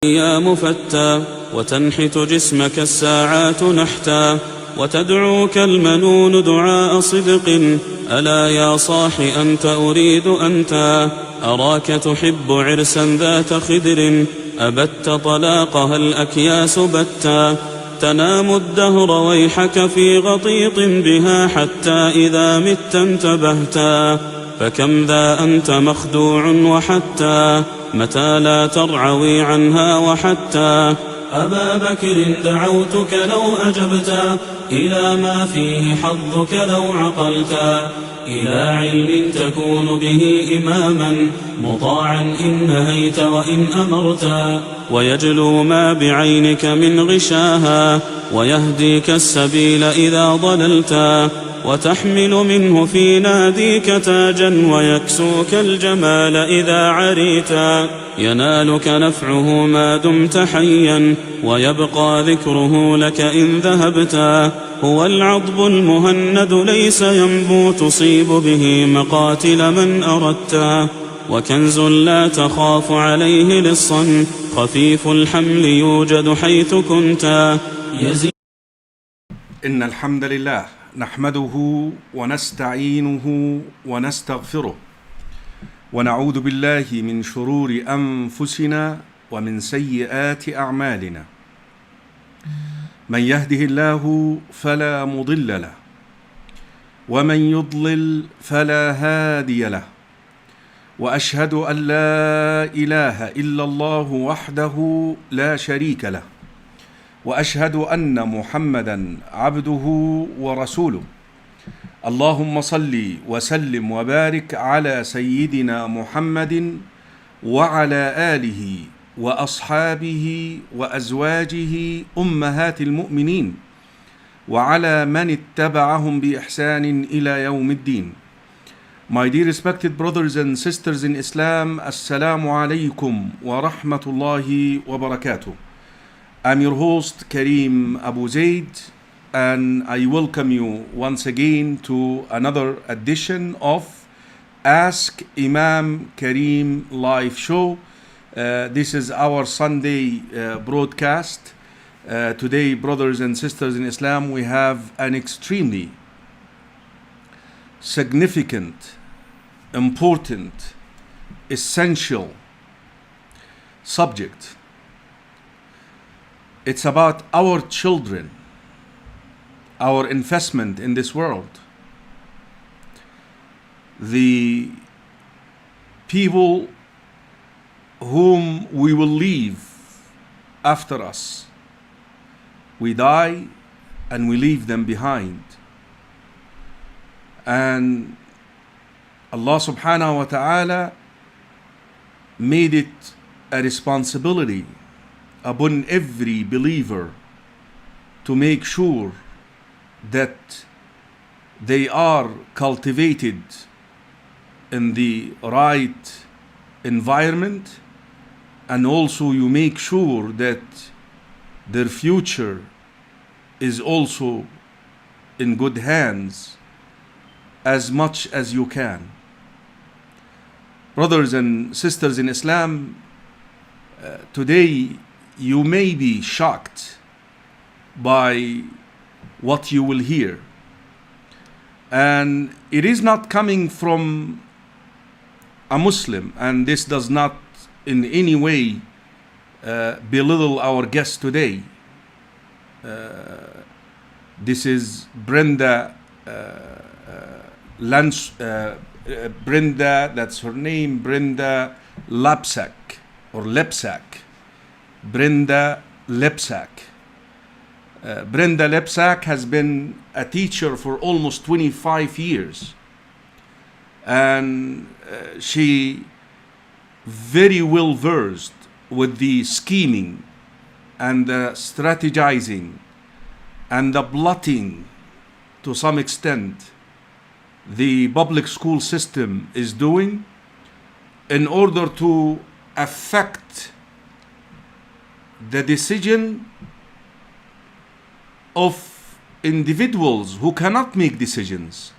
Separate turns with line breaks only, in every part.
الأيام فتى وتنحت جسمك الساعات نحتا وتدعوك المنون دعاء صدق ألا يا صاح أنت أريد أنت أراك تحب عرسا ذات خدر أبت طلاقها الأكياس بتا تنام الدهر ويحك في غطيط بها حتى إذا مت انتبهتا فكم ذا أنت مخدوع وحتى متى لا ترعوي عنها وحتى أبا بكر دعوتك لو أجبتا إلى ما فيه حظك لو عقلتا إلى علم تكون به إماما مطاعا إن نهيت وإن أمرتا ويجلو ما بعينك من غشاها ويهديك السبيل إذا ضللتا وتحمل منه في ناديك تاجا ويكسوك الجمال إذا عريتا ينالك نفعه ما دمت حيا ويبقى ذكره لك إن ذهبتا هو العضب المهند ليس ينبو تصيب به مقاتل من أردتا وكنز لا تخاف عليه لصا خفيف الحمل يوجد حيث كنتا
إن الحمد لله نحمده ونستعينه ونستغفره ونعوذ بالله من شرور أنفسنا ومن سيئات أعمالنا من يهده الله فلا مضل له ومن يضلل فلا هادي له وأشهد أن لا إله إلا الله وحده لا شريك له وأشهد أن محمدا عبده ورسوله اللهم صل وسلم وبارك على سيدنا محمد وعلى آله وأصحابه وأزواجه أمهات المؤمنين وعلى من اتبعهم بإحسان إلى يوم الدين. My dear respected brothers and sisters in Islam, Assalamu alaikum wa rahmatullahi wa barakatuh. I'm your host Karim Abu Zaid, and I welcome you once again to another edition of Ask Imam Karim live show. This is our Sunday broadcast. Today, brothers and sisters in Islam, we have an extremely significant, important, essential subject. It's about our children, our investment in this world, the people whom we will leave after us. We die and we leave them behind. And Allah subhanahu wa ta'ala made it a responsibility upon every believer to make sure that they are cultivated in the right environment, and also you make sure that their future is also in good hands as much as you can. Brothers and sisters in Islam, today you may be shocked by what you will hear, and it is not coming from a Muslim, and this does not in any way belittle our guest today. This is Brenda Brenda, that's her name, Brenda Lebsack or Lebsack. Brenda Lebsack. Brenda Lebsack has been a teacher for almost 25 years, and she very well versed with the scheming and the strategizing and the plotting to some extent the public school system is doing in order to affect the decision of individuals who cannot make decisions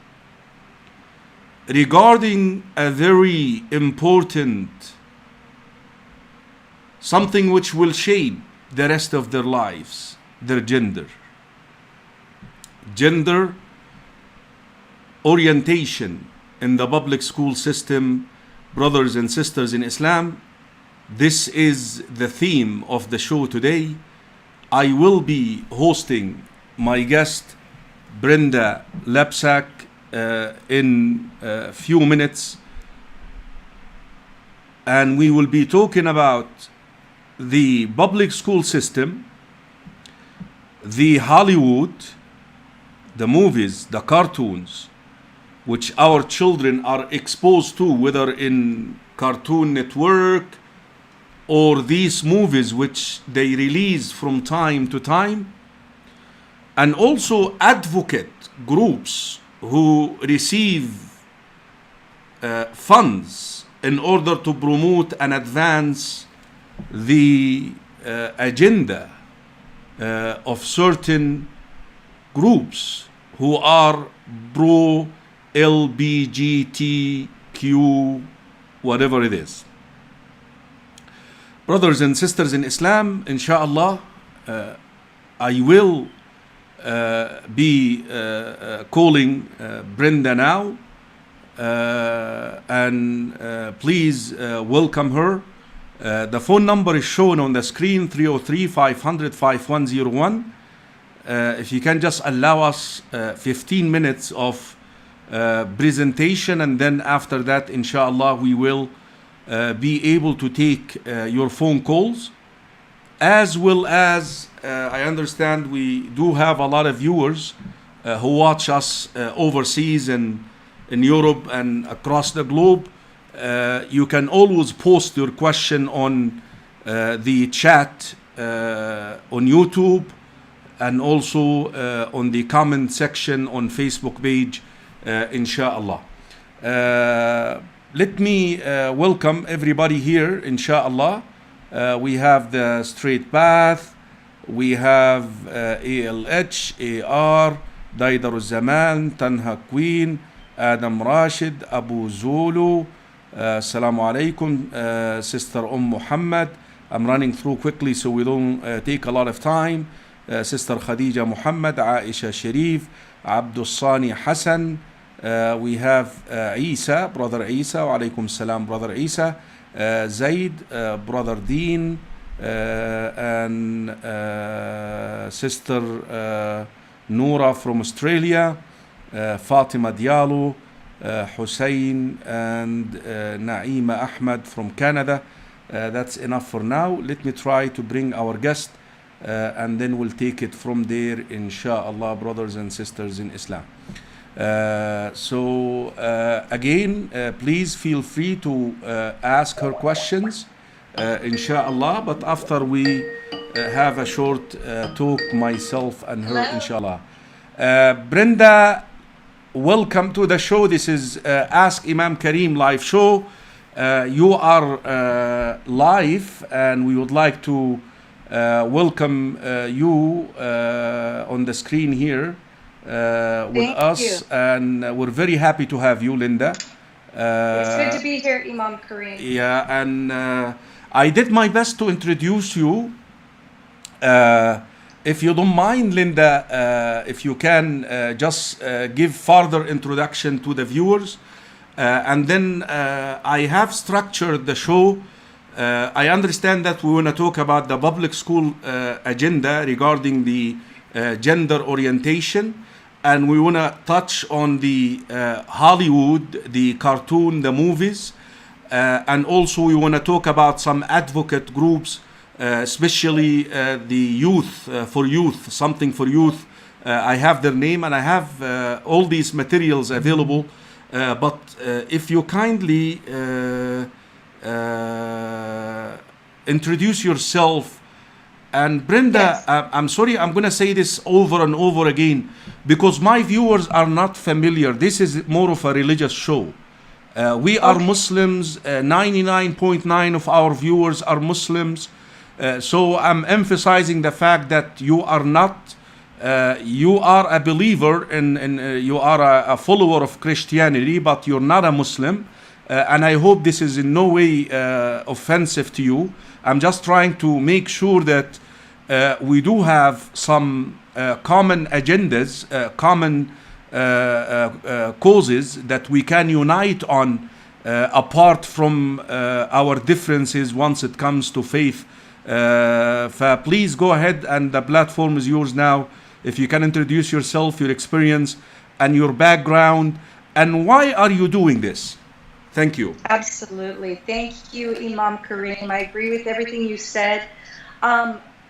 regarding a very important something which will shape the rest of their lives, their gender. Gender orientation in the public school system, brothers and sisters in Islam, this is the theme of the show today. I will be hosting my guest, Brenda Lebsack, in a few minutes. And we will be talking about the public school system, the Hollywood, the movies, the cartoons, which our children are exposed to, whether in Cartoon Network or these movies which they release from time to time, and also advocate groups who receive funds in order to promote and advance the agenda of certain groups who are pro LBGTQ, whatever it is. Brothers and sisters in Islam, inshallah, I will be calling Brenda now, and please welcome her. The phone number is shown on the screen, 303-500-5101. If you can just allow us 15 minutes of presentation, and then after that, inshallah, we will be able to take your phone calls, as well as I understand we do have a lot of viewers who watch us overseas and in Europe and across the globe. You can always post your question on the chat on YouTube, and also on the comment section on Facebook page, inshallah. Let me welcome everybody here, inshallah. We have the Straight Path, we have ALH, AR, Daidar Zaman, Tanha Queen, Adam Rashid, Abu Zulu, Assalamu alaikum, Sister Muhammad. I'm running through quickly so we don't take a lot of time. Sister Khadija Muhammad, Aisha Sharif, Abdul Sani Hassan. We have Isa, Brother Isa, wa alaikum salam, Brother Isa, Zaid, Brother Dean, and Sister Noura from Australia, Fatima Diallo, Hussein, and Naima Ahmed from Canada. That's enough for now. Let me try to bring our guest, and then we'll take it from there, inshallah, brothers and sisters in Islam. Again, please feel free to ask her questions, inshallah, but after we have a short talk, myself and her, inshallah. Brenda, welcome to the show. This is Ask Imam Karim live show. You are live, and we would like to welcome you on the screen here with us. And we're very happy to have you, Linda.
It's good to be here, Imam Karim.
Yeah, and I did my best to introduce you. If you don't mind, Linda, if you can just give further introduction to the viewers. And then I have structured the show. I understand that we want to talk about the public school agenda regarding the gender orientation. And we want to touch on the Hollywood, the cartoon, the movies. And also we want to talk about some advocate groups, especially the youth, for youth, something for youth. I have their name, and I have all these materials available. But if you kindly introduce yourself. And Brenda,
Yes.
I'm sorry, I'm going to say this over and over again, because my viewers are not familiar. This is more of a religious show. We are Muslims. 99.9 of our viewers are Muslims. So I'm emphasizing the fact that you are not, you are a believer and you are a follower of Christianity, but you're not a Muslim. And I hope this is in no way offensive to you. I'm just trying to make sure that we do have some common agendas, common causes that we can unite on apart from our differences once it comes to faith. Please go ahead, and the platform is yours now. If you can introduce yourself, your experience, and your background, and why are you doing this? Thank you.
Absolutely. Thank you, Imam Karim. I agree with everything you said.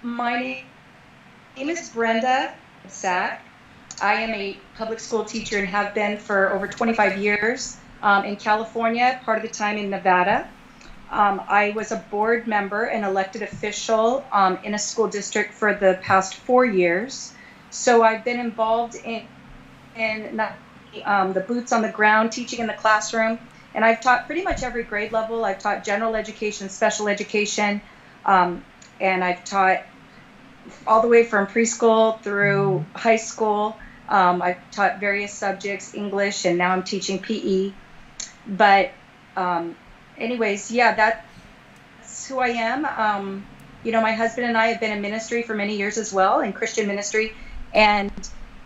My name is Brenda Lebsack. I am a public school teacher and have been for over 25 years in California, part of the time in Nevada. I was a board member and elected official in a school district for the past 4 years. So I've been involved in the boots on the ground, teaching in the classroom, and I've taught pretty much every grade level. I've taught general education, special education, and I've taught all the way from preschool through high school. I've taught various subjects, English, and now I'm teaching PE. But anyways, yeah, that's who I am. You know, my husband and I have been in ministry for many years as well, in Christian ministry. And,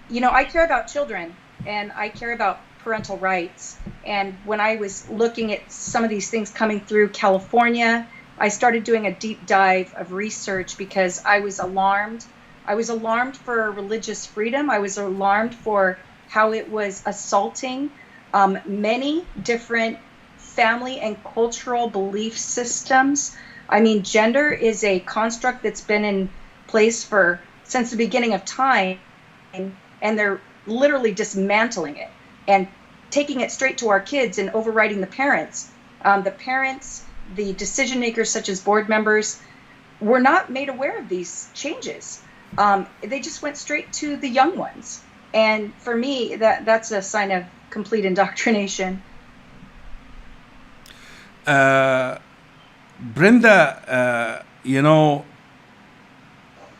you know, I care about children and I care about parental rights. And when I was looking at some of these things coming through California, I started doing a deep dive of research because I was alarmed. I was alarmed for religious freedom. I was alarmed for how it was assaulting many different family and cultural belief systems. I mean, gender is a construct that's been in place since the beginning of time, and they're literally dismantling it and taking it straight to our kids and overriding the parents. The decision makers, such as board members, were not made aware of these changes. They just went straight to the young ones. And for me, that's a sign of complete indoctrination.
Brenda, you know,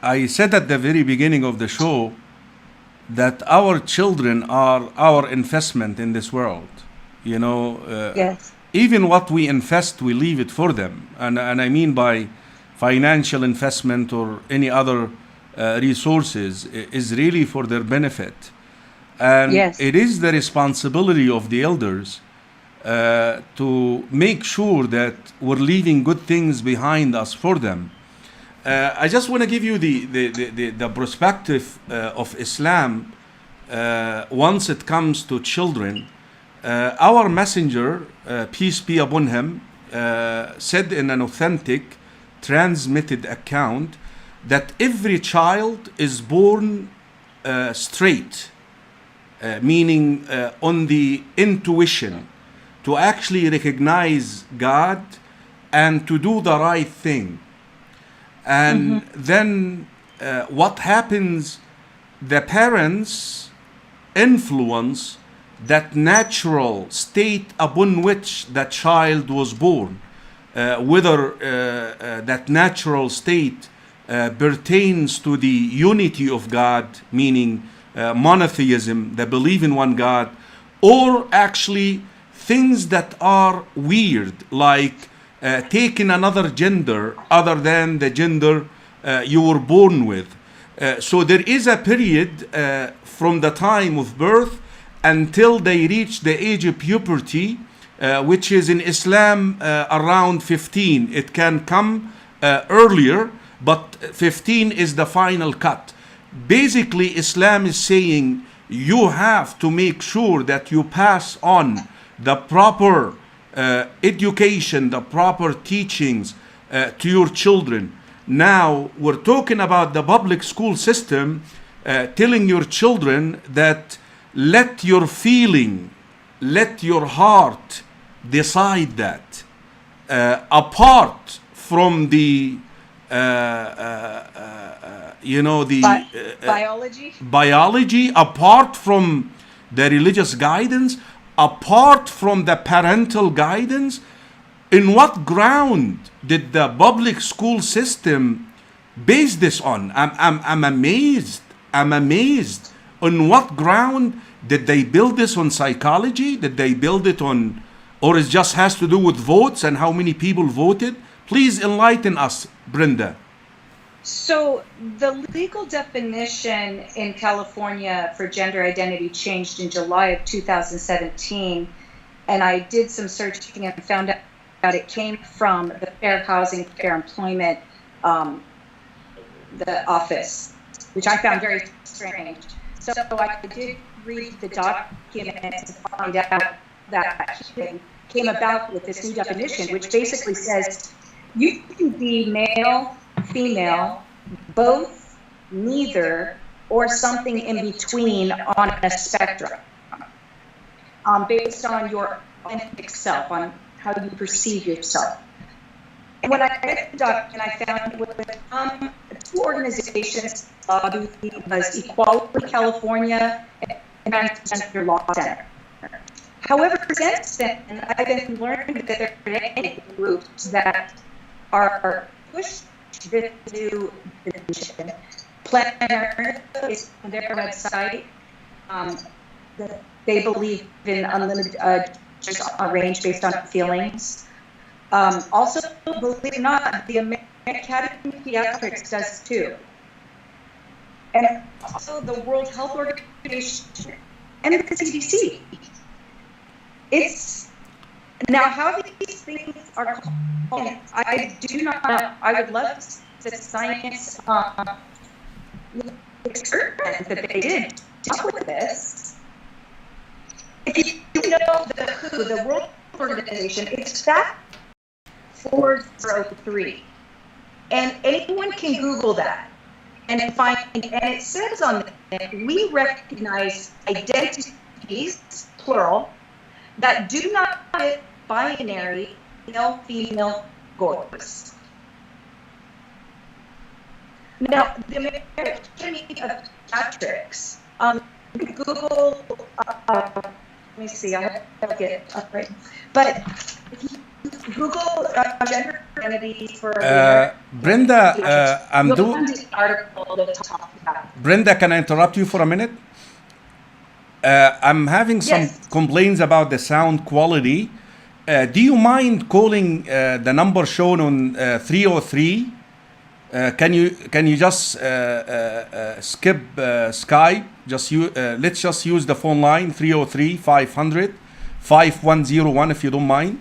I said at the very beginning of the show that our children are our investment in this world. You know,
Yes.
even what we invest, we leave it for them. And I mean by financial investment or any other resources is really for their benefit. And
Yes.
it is the responsibility of the elders to make sure that we're leaving good things behind us for them. I just want to give you the perspective of Islam once it comes to children. Our messenger, peace be upon him, said in an authentic, transmitted account that every child is born straight, meaning on the intuition to actually recognize God and to do the right thing. And then what happens, the parents influence that natural state upon which the child was born, whether that natural state pertains to the unity of God, meaning monotheism, the belief in one God, or actually things that are weird, like taking another gender other than the gender you were born with. So there is a period from the time of birth until they reach the age of puberty, which is in Islam around 15. It can come earlier, but 15 is the final cut. Basically, Islam is saying you have to make sure that you pass on the proper education, the proper teachings to your children. Now, we're talking about the public school system telling your children that let your feeling, let your heart decide that, apart from the biology, apart from the religious guidance, apart from the parental guidance. In what ground did the public school system base this on? I'm amazed. I'm amazed. On what ground did they build this? On psychology? Did they build it on, or it just has to do with votes and how many people voted? Please enlighten us, Brenda.
So the legal definition in California for gender identity changed in July of 2017, and I did some searching and found out it came from the Fair Housing, Fair Employment, the office, which I found very strange. So I did read the document to find out that he came about with this new definition, which basically says you can be male, female, both, neither, or something in between on a spectrum, based on your authentic self, on how you perceive yourself. And when I read the document, I found with two organizations, was Equality California and Transgender Law Center. However, since then, I've been learning that there are many groups that are pushed this new definition. Planner is on their website. That they believe in unlimited range based on feelings. Also, believe it or not, the American Academy of Pediatrics does too. And also the World Health Organization and the CDC. It's now how these things are called. I do not know. I would love to science experiment that they did to come up with this. If you know the WHO, the World Health Organization, it's that 403, and anyone can Google that and find. And it says on it, we recognize identities, plural, that do not fit binary male female goals. Now, the American Academy of Pediatrics, Google. Let me see. I have to get it up right. But if you Google gender identities for
Brenda, I'm doing.
Article that talks about.
Brenda, can I interrupt you for a minute? I'm having some complaints about the sound quality. Do you mind calling the number shown on 303? Can you just skip Skype? Let's just use the phone line 303-500-5101 if you don't mind.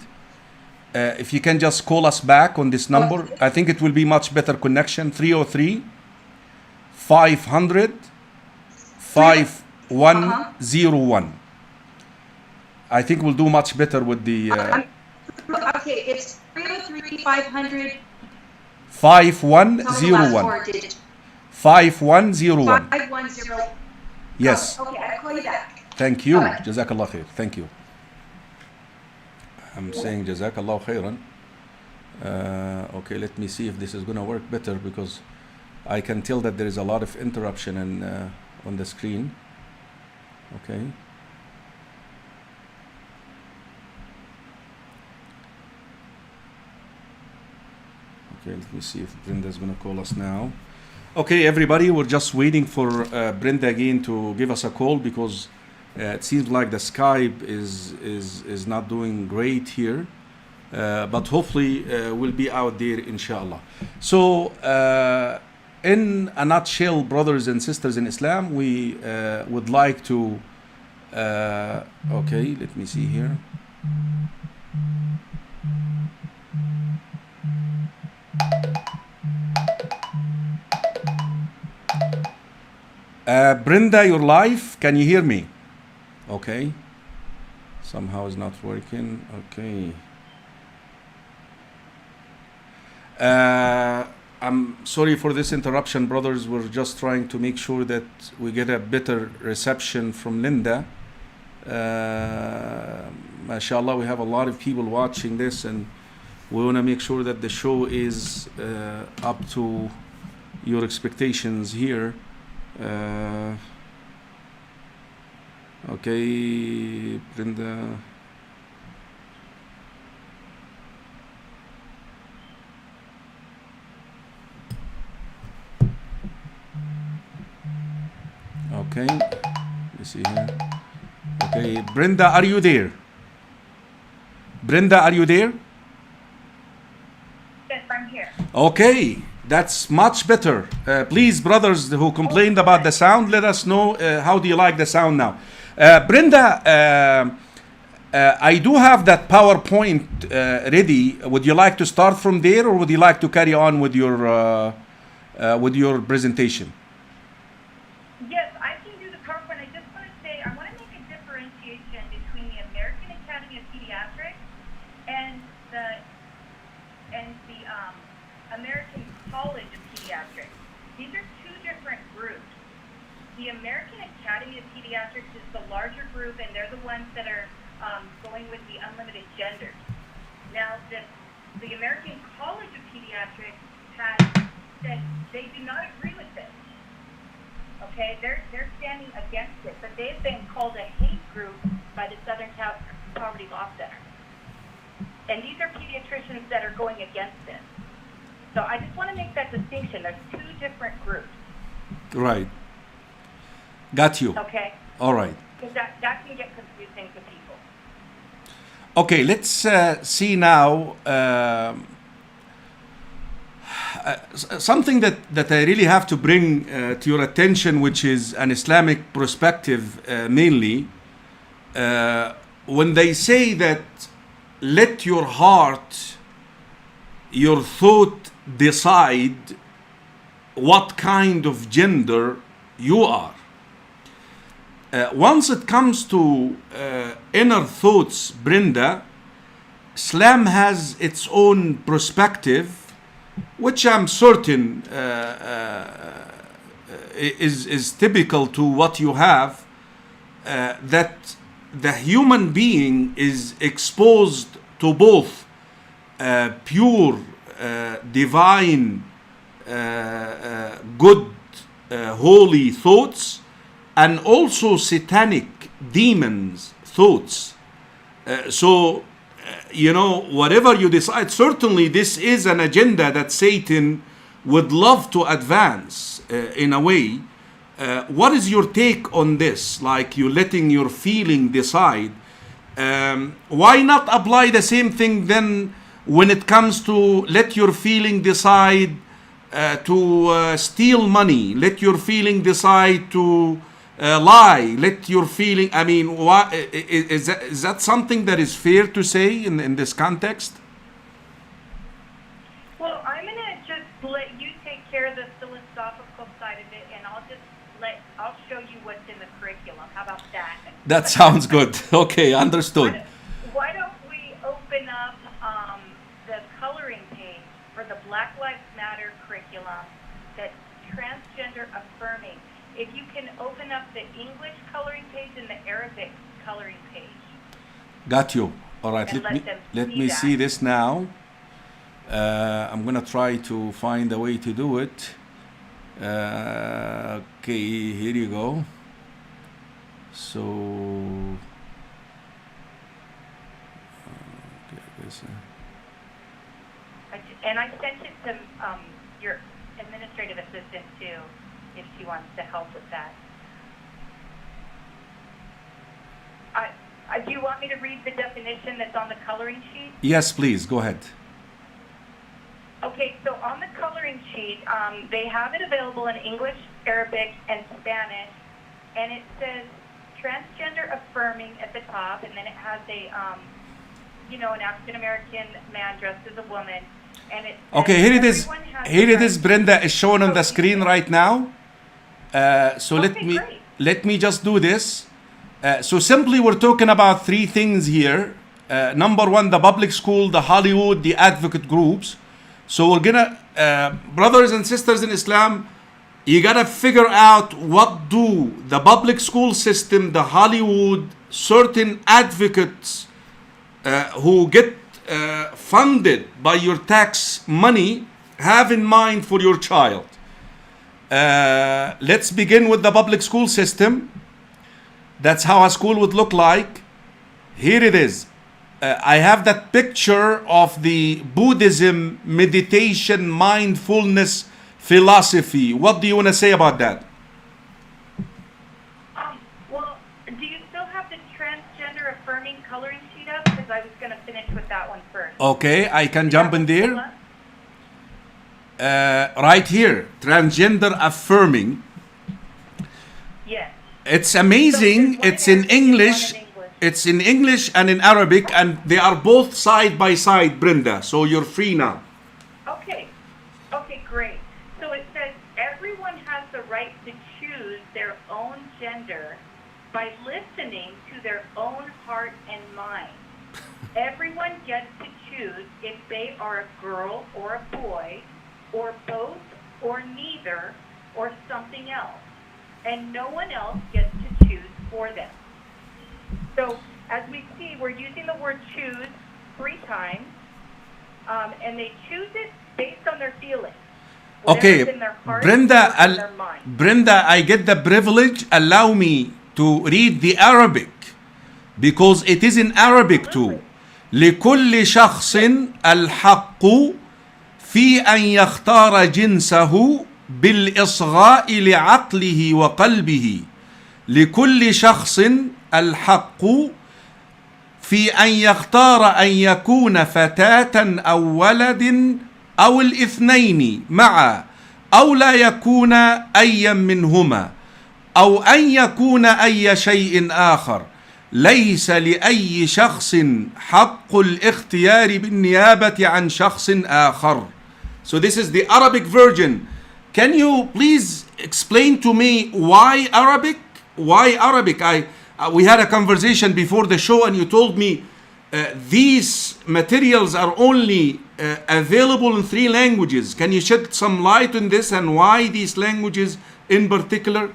If you can just call us back on this number, I think it will be much better connection. 303-500-5101. I think we'll do much better with the.
Okay, it's 303-500.
5101. 5101.
510.
Yes.
Okay, I'll call you back.
Thank you.
Alright.
Jazakallah khair. Thank you. I'm saying Jazakallah khairan. Okay, let me see if this is going to work better because I can tell that there is a lot of interruption on the screen. Okay. Okay, let me see if Brenda is going to call us now. Okay, everybody, we're just waiting for Brenda again to give us a call because it seems like the Skype is not doing great here. But hopefully we'll be out there, inshallah. So, in a nutshell, brothers and sisters in Islam, we would like to... okay, let me see here. Brenda, you're live. Can you hear me? Okay. Somehow it's not working. Okay. I'm sorry for this interruption, brothers. We're just trying to make sure that we get a better reception from Linda. MashaAllah, we have a lot of people watching this, and we want to make sure that the show is up to your expectations here. Okay, Brenda. Okay, let's see here. Okay, Brenda, are you there? Brenda, are you there?
Yes,
Okay, that's much better. Please, brothers who complained about the sound, let us know how do you like the sound now. Brenda, I do have that PowerPoint ready. Would you like to start from there, or would you like to carry on with your presentation?
Yes, I can do the PowerPoint. I just want to say, I want to make a differentiation between the American Academy of Pediatrics and the American College of Pediatrics. These are two different groups. The American Academy of Pediatrics is the larger group, and they're the ones that are going with the unlimited genders. Now, the American College of Pediatrics has said they do not agree with this. Okay, they're standing against it, but they've been called a hate group by the Southern Poverty Law Center. And these are pediatricians that are going against this. So I just want to make that distinction. There's two different groups.
Right. Got you.
Okay.
All right.
Because that can get confusing to people.
Okay, let's see now something that I really have to bring to your attention, which is an Islamic perspective mainly. When they say that let your heart, your thought decide what kind of gender you are. Once it comes to inner thoughts, Brenda, Islam has its own perspective, which I'm certain is typical to what you have, that the human being is exposed to both pure, divine, good, holy thoughts, and also satanic demons thoughts. Whatever you decide, certainly this is an agenda that Satan would love to advance in a way. What is your take on this? Like, you letting your feeling decide. Why not apply the same thing then when it comes to let your feeling decide to steal money, let your feeling decide to lie, let your feeling, I mean, is that something that is fair to say in this context?
Well, I'm going to just let you take care of the philosophical side of it, and I'll show you what's in the curriculum. How about that?
That sounds good. Okay, understood.
Why don't we open up the coloring page for the Black Lives Matter curriculum that's transgender affirming. If you can open up the English coloring page and the Arabic coloring page.
Got you. All right, let me see this now. I'm gonna try to find a way to do it. Okay, here you go. So,
and I sent it to your administrative assistant too, if she wants to help with that. Do you want me to read the definition that's on the coloring sheet?
Yes, please, go ahead.
Okay, so on the coloring sheet, they have it available in English, Arabic, and Spanish, and it says transgender affirming at the top, and then it has an African American man dressed as a woman, and it says,
okay, here it is. Here it is, Brenda, is shown on the screen right now. So
okay,
let me just do this. So simply, we're talking about three things here. Number one, the public school, the Hollywood, the advocate groups. So we're gonna, brothers and sisters in Islam, you gotta figure out what do the public school system, the Hollywood, certain advocates who get funded by your tax money have in mind for your child. Let's begin with the public school system. That's how a school would look like. Here it is. I have that picture of the Buddhism meditation mindfulness philosophy. What do you want to say about that?
Well, do you still have the transgender affirming coloring sheet up? Because I was going to finish with that one first.
Okay, I can jump in there. right here, transgender affirming.
Yes.
It's amazing.
So there's
It's
one
in
in Arabic and
English.
one in English.
It's in English and in Arabic, and they are both side by side, Brenda. So you're free now.
Okay. Okay, great. So it says everyone has the right to choose their own gender by listening to their own heart and mind. Everyone gets to choose if they are a girl or a boy, or both, or neither, or something else. And no one else gets to choose for them. So as we see, we're using the word choose 3 times, and they choose it based on their feelings. Whatever's
Okay,
in their heart
Brenda,
or in their mind.
Brenda, I get the privilege. Allow me to read the Arabic because it is in Arabic too. لكل شخص الحق في أن يختار جنسه بالإصغاء لعقله وقلبه. لكل شخص الحق في أن يختار أن يكون فتاة أو ولد أو الاثنين معا، أو لا يكون أيا منهما، أو أن يكون أي شيء آخر. ليس لأي شخص حق الاختيار بالنيابة عن شخص آخر. So this is the Arabic version. Can you please explain to me why Arabic? Why Arabic? We had a conversation before the show and you told me these materials are only available in 3 languages. Can you shed some light on this and why these languages in particular?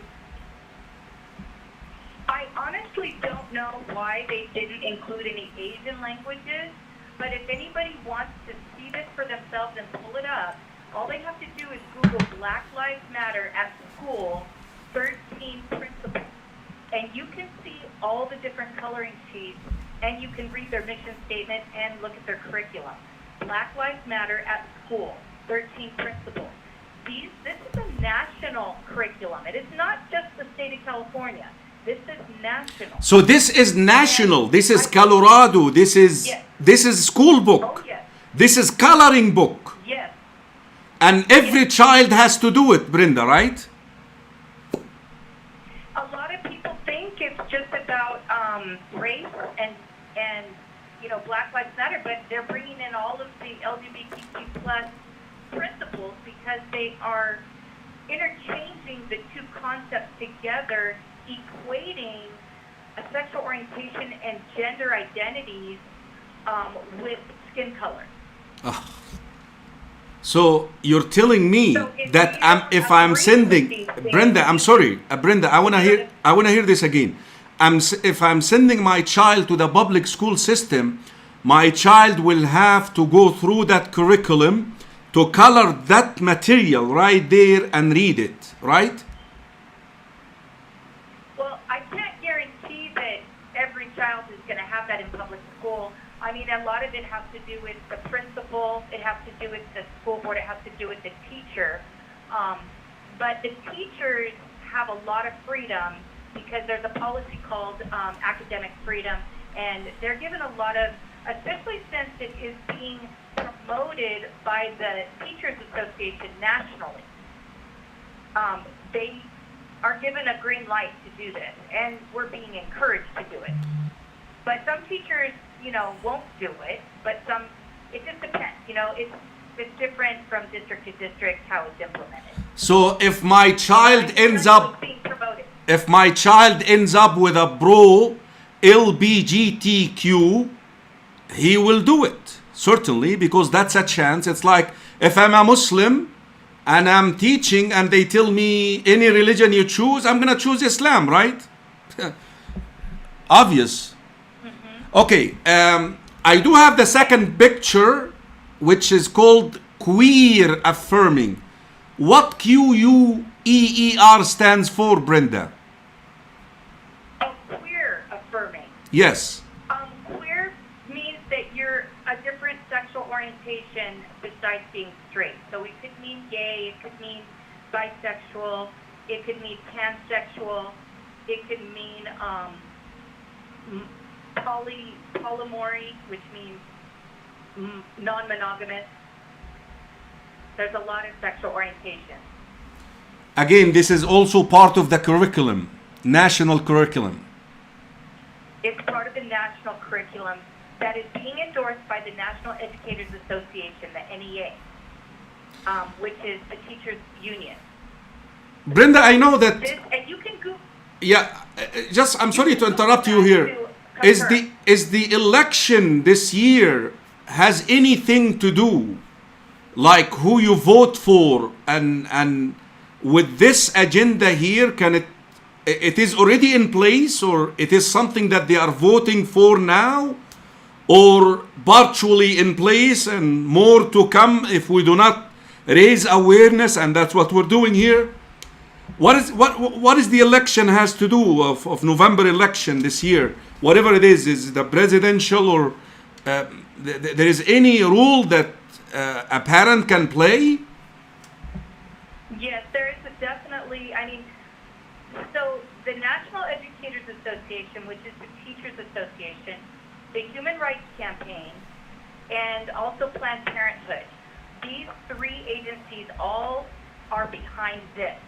I honestly don't know why they didn't include any Asian languages, but if anybody wants to see this for themselves and pull it up, all they have to do is Google Black Lives Matter at school 13 principles. And you can see all the different coloring sheets, and you can read their mission statement and look at their curriculum. Black Lives Matter at school, 13 principles. This is a national curriculum. It is not just the state of California. This is national.
So this is national. This is Colorado. This is
Yes.
this is school book.
Oh, yes.
This is coloring book.
Yes.
And every child has to do it, Brenda, right?
A lot of people think it's just about race and Black Lives Matter, but they're bringing in all of the LGBTQ plus principles because they are interchanging the 2 concepts together, equating a sexual orientation and gender identities with skin color.
So you're telling me
So
that if
you
I'm
agree
sending
with these things-
Brenda, I'm sorry, Brenda, I wanna hear this again. If I'm sending my child to the public school system, my child will have to go through that curriculum to color that material right there and read it, right?
Well, I can't guarantee that every child is going to have that in public school. I mean, a lot of it has to do with the principal, it has to do with the school board, it has to do with the teacher. But the teachers have a lot of freedom because there's a policy called academic freedom, and they're given a lot of, especially since it is being promoted by the Teachers Association nationally. They are given a green light to do this, and we're being encouraged to do it. But some teachers, won't do it, but it just depends. It's different from district to district how it's implemented.
So if my child ends up
Being promoted.
if my child ends up with a pro LBGTQ, he will do it, certainly, because that's a chance. It's like if I'm a Muslim and I'm teaching and they tell me any religion you choose, I'm going to choose Islam, right? Obvious. Okay, I do have the second picture, which is called queer affirming. What QUEER stands for, Brenda?
Oh, queer affirming.
Yes.
Queer means that you're a different sexual orientation besides being straight. So it could mean gay, it could mean bisexual, it could mean pansexual, it could mean polyamory, which means non-monogamous. There's a lot of sexual orientation.
Again, this is also part of the curriculum, national curriculum.
It's part of the national curriculum that is being endorsed by the National Educators Association, the NEA, which is the teachers' union.
Brenda, I know that.
And you can Google.
Yeah, just I'm sorry to interrupt you here. Is the election this year has anything to do, like who you vote for, and with this agenda here, can it is already in place, or it is something that they are voting for now, or virtually in place and more to come if we do not raise awareness, and that's what we're doing here? What is the election has to do of November election this year? Whatever it is the presidential, or there is any rule that a parent can play?
Yes, there is definitely. I mean, so the National Educators Association, which is the Teachers Association, the Human Rights Campaign, and also Planned Parenthood. These three agencies all are behind this.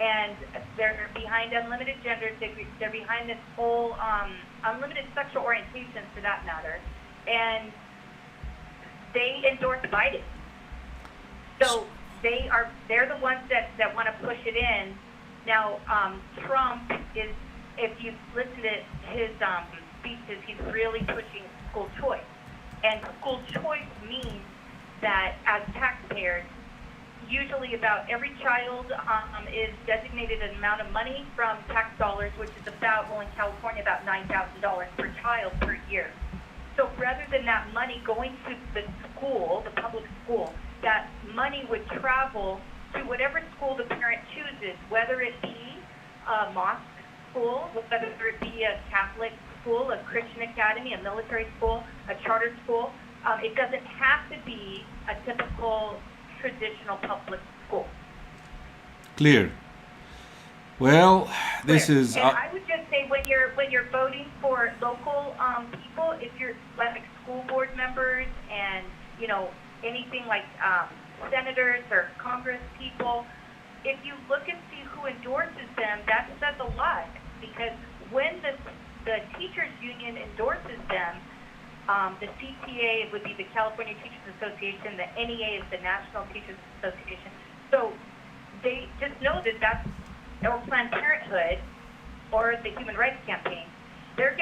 And they're behind unlimited genders, they're behind this whole unlimited sexual orientation, for that matter. And they endorse Biden. So they're the ones that want to push it in. Now, Trump is, if you listen to his speeches, he's really pushing school choice. And school choice means that as taxpayers, usually about every child is designated an amount of money from tax dollars, which is about, well, in California, about $9,000 per child per year. So rather than that money going to the school, the public school, that money would travel to whatever school the parent chooses, whether it be a mosque school, whether it be a Catholic school, a Christian academy, a military school, a charter school. It doesn't have to be a typical traditional public school.
Clear. Well, this is.
And I would just say when you're voting for local people, if you're like school board members and anything like senators or Congress people, if you look and see who endorses them, that says a lot, because when the teachers union endorses them, the CTA would be the California Teachers Association, the NEA is the National Teachers Association. So they just know that that's, or Planned Parenthood, or the Human Rights Campaign. They're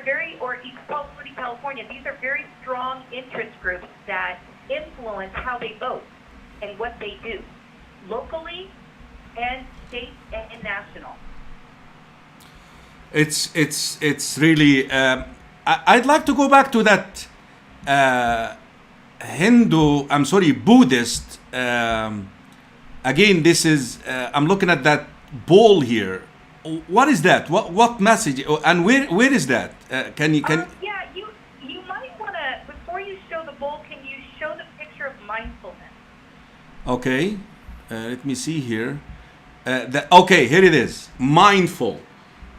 very, or Equality California, these are very strong interest groups that influence how they vote and what they do, locally and state and national.
It's really. I'd like to go back to that Buddhist. Again, this is. I'm looking at that bowl here. What is that? What message? And where is that? Can you?
Yeah, you might want to, before you show the bowl, can you show the picture of mindfulness?
Okay, let me see here. Okay, here it is. Mindful.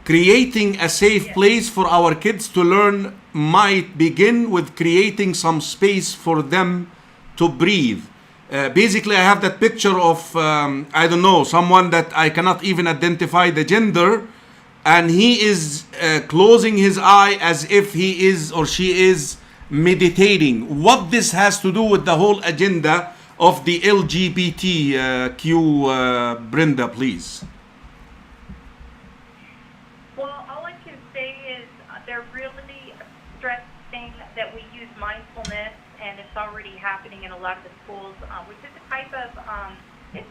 Creating a safe place for our kids to learn might begin with creating some space for them to breathe. Basically, I have that picture of, I don't know, someone that I cannot even identify the gender, and he is closing his eye as if he is or she is meditating. What this has to do with the whole agenda of the LGBTQ, Brenda, please.
That we use mindfulness, and it's already happening in a lot of the schools, which is a type of, it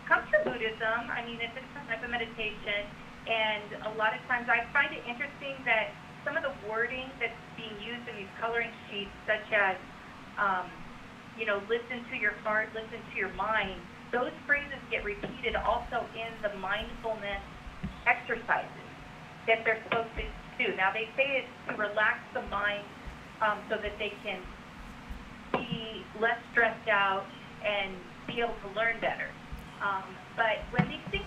comes from Buddhism. I mean, it's a type of meditation, and a lot of times I find it interesting that some of the wording that's being used in these coloring sheets, such as, listen to your heart, listen to your mind, those phrases get repeated also in the mindfulness exercises that they're supposed to do. Now, they say it's to relax the mind, so that they can be less stressed out and be able to learn better. But when these things...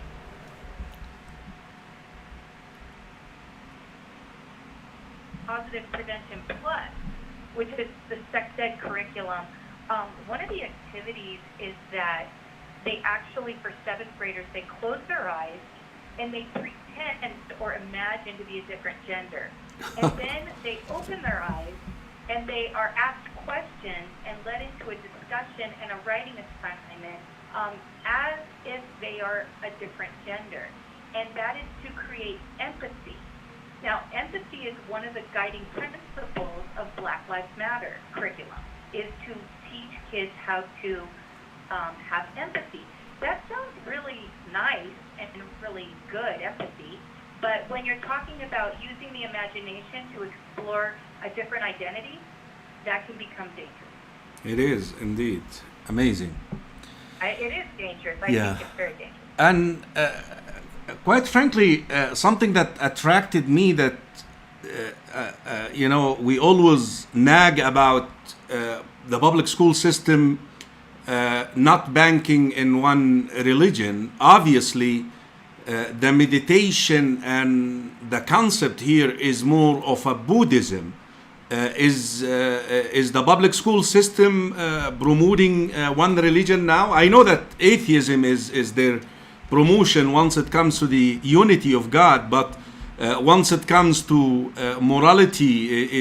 Positive Prevention Plus, which is the sex ed curriculum, One of the activities is that they actually, for seventh graders, they close their eyes and they pretend or imagine to be a different gender. And then they open their eyes and they are asked questions and led into a discussion and a writing assignment as if they are a different gender. And that is to create empathy. Now, empathy is one of the guiding principles of Black Lives Matter curriculum, is to teach kids how to have empathy. That sounds really nice and really good, empathy, but when you're talking about using the imagination to explore a different identity, that can become dangerous.
It is indeed amazing.
It is dangerous. I think it's very dangerous.
And quite frankly, something that attracted me that, you know, we always nag about the public school system not banking in one religion. Obviously, the meditation and the concept here is more of a Buddhism. Is the public school system promoting one religion now? I know that atheism is their promotion once it comes to the unity of God, but once it comes to morality,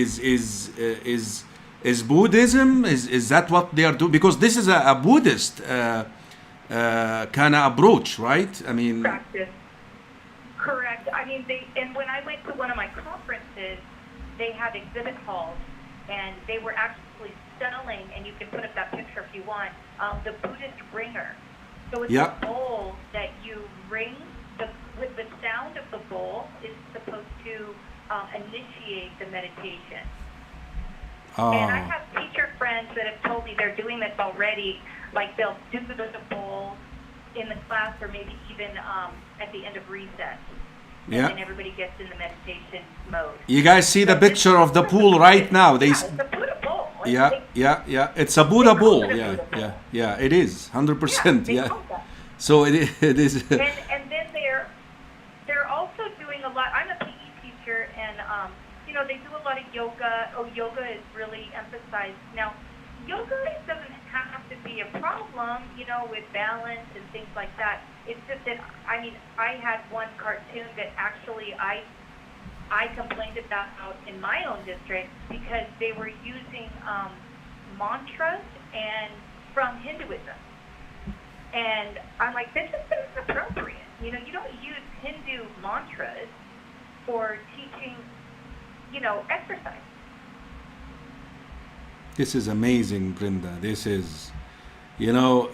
is Buddhism? Is that what they are doing? Because this is a Buddhist kind of approach, right? I mean,
practice. Correct. I mean, and when I went to one of my conferences, they had exhibit halls, and they were actually selling, and you can put up that picture if you want, the Buddhist ringer. So it's a bowl that you ring. With the sound of the bowl is supposed to initiate the meditation. And I have teacher friends that have told me they're doing this already. Like they'll do the bowl in the class, or maybe even at the end of recess. And then everybody gets in the meditation mode.
You guys see the picture of the pool right now?
It's a Buddha bowl.
It's a Buddha bowl. Yeah. It is 100%. Yeah. So it is.
And then they're also doing a lot. I'm a PE teacher, and you know, they do a lot of yoga. Yoga is really emphasized now. Yoga doesn't have to be a problem, you know, with balance and things like that. It's just that, I mean, I had one cartoon that actually I complained about in my own district because they were using mantras and from Hinduism. And I'm like, this is inappropriate. You know, you don't use Hindu mantras for teaching, you know, exercise.
This is amazing, Brenda. This is, you know,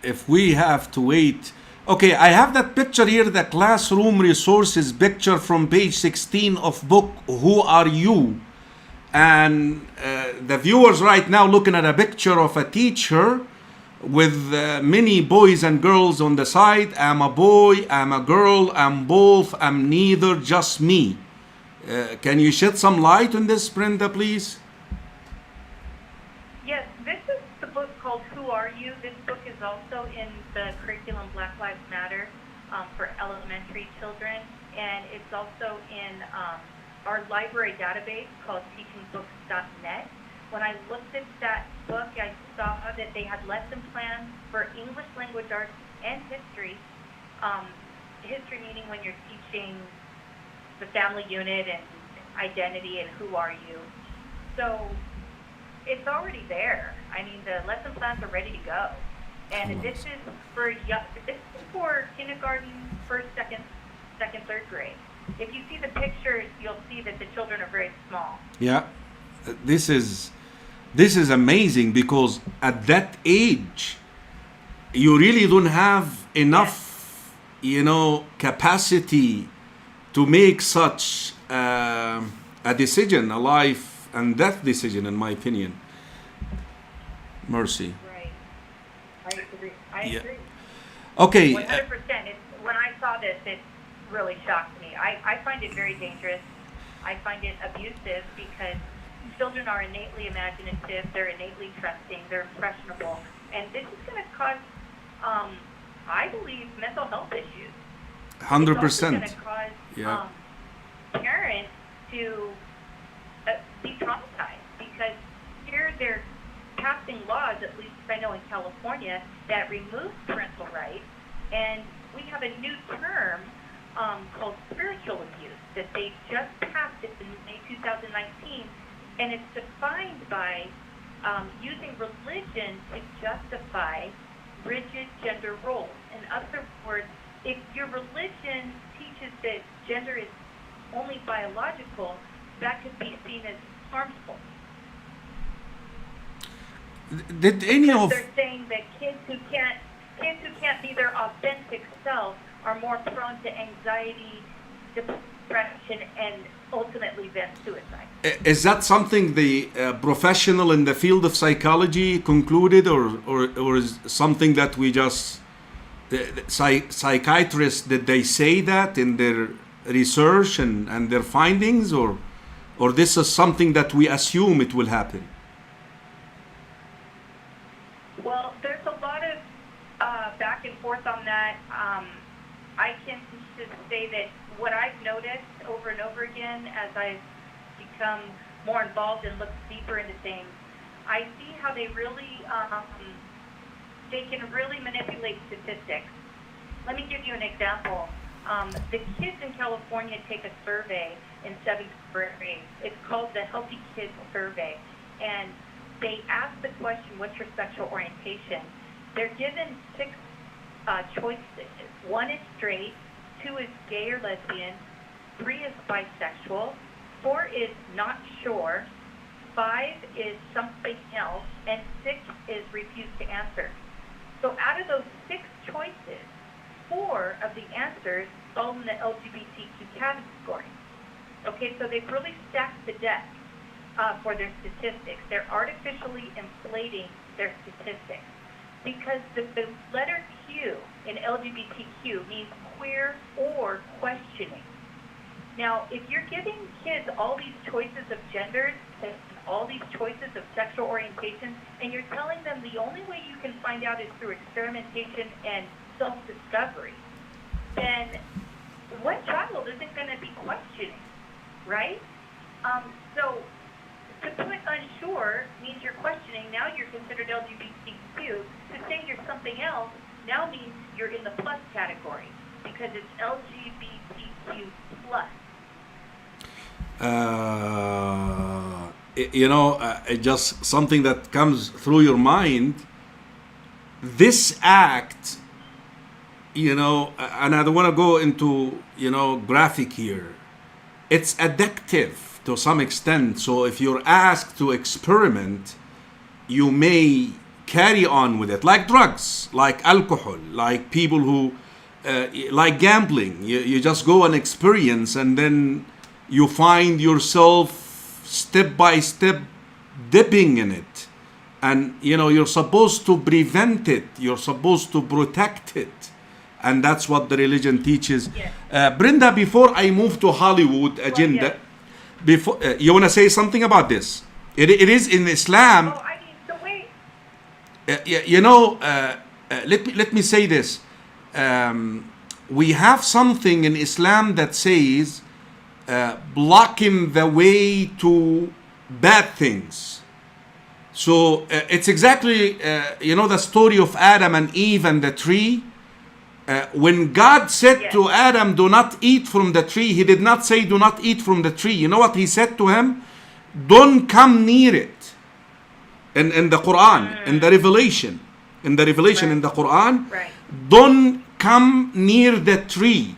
if we have to wait. Okay, I have that picture here, the classroom resources picture from page 16 of book, Who Are You? And the viewers right now looking at a picture of a teacher with many boys and girls on the side. I'm a boy, I'm a girl, I'm both, I'm neither, just me. Can you shed some light on this, Brenda, please?
Yes, this is the book called Who Are You? This book is also in the curriculum Black Lives Matter for elementary children, and it's also in our library database called teachingbooks.net. When I looked at that book, I saw that they had lesson plans for English language arts and history. History meaning when you're teaching the family unit and identity and who are you. So it's already there. I mean, the lesson plans are ready to go. And this is for kindergarten, first, second, third grade. If you see the pictures, you'll see that the children are very small.
Yeah, this is amazing, because at that age, you really don't have enough, you know, capacity to make such a decision, a life and death decision, in my opinion. Mercy.
Right. I agree.
Okay.
100%. When I saw this, it really shocked me. I find it very dangerous. I find it abusive because children are innately imaginative, they're innately trusting, they're impressionable, and this is going to cause, I believe, mental health issues.
100%.
It's also going to cause parents to be traumatized, because here they're passing laws, at least I know in California, that remove parental rights. And we have a new term called spiritual abuse that they just passed it in May 2019, and it's defined by using religion to justify rigid gender roles. In other words, if your religion teaches that gender is only biological, that could be seen as harmful.
Did any of
They're saying that kids who can't be their authentic self are more prone to anxiety, depression, and ultimately then suicide.
is that something the professional in the field of psychology concluded, or is something that we just psychiatrists, did they say that in their research and their findings, or this is something that we assume it will happen?
Well, there's a lot of back and forth on that. I can just say that what I've noticed over and over again as I've become more involved and looked deeper into things, I see how they really, they can really manipulate statistics. Let me give you an example. The kids in California take a survey in 7th grade. It's called the Healthy Kids Survey. And they ask the question, what's your sexual orientation? They're given 6 choices. 1 is straight, 2 is gay or lesbian, 3 is bisexual, 4 is not sure, 5 is something else, and 6 is refuse to answer. So out of those 6 choices, 4 of the answers fall in the LGBTQ category. Okay, so they've really stacked the deck for their statistics. They're artificially inflating their statistics because the letter Q in LGBTQ means queer or questioning. Now, if you're giving kids all these choices of genders and all these choices of sexual orientation, and you're telling them the only way you can find out is through experimentation and self-discovery, then what child isn't going to be questioning, right? So to put unsure means you're questioning. Now you're considered LGBTQ. To say you're something else now means you're in the plus category because it's LGBTQ plus.
Just something that comes through your mind. This act, and I don't want to go into, graphic here. It's addictive to some extent. So if you're asked to experiment, you may carry on with it, like drugs, like alcohol, like people who, like gambling. You just go and experience, and then you find yourself step by step dipping in it. And, you're supposed to prevent it. You're supposed to protect it. And that's what the religion teaches. Yes. Brenda, before I move to Hollywood agenda, before you want to say something about this? It is in Islam.
Oh, I mean, the way.
Let me say this. We have something in Islam that says blocking the way to bad things. So it's exactly the story of Adam and Eve and the tree. When God said to Adam, do not eat from the tree, he did not say do not eat from the tree. You know what he said to him? Don't come near it. In the Quran, in the Revelation, right. In the Quran,
right.
Don't come near the tree,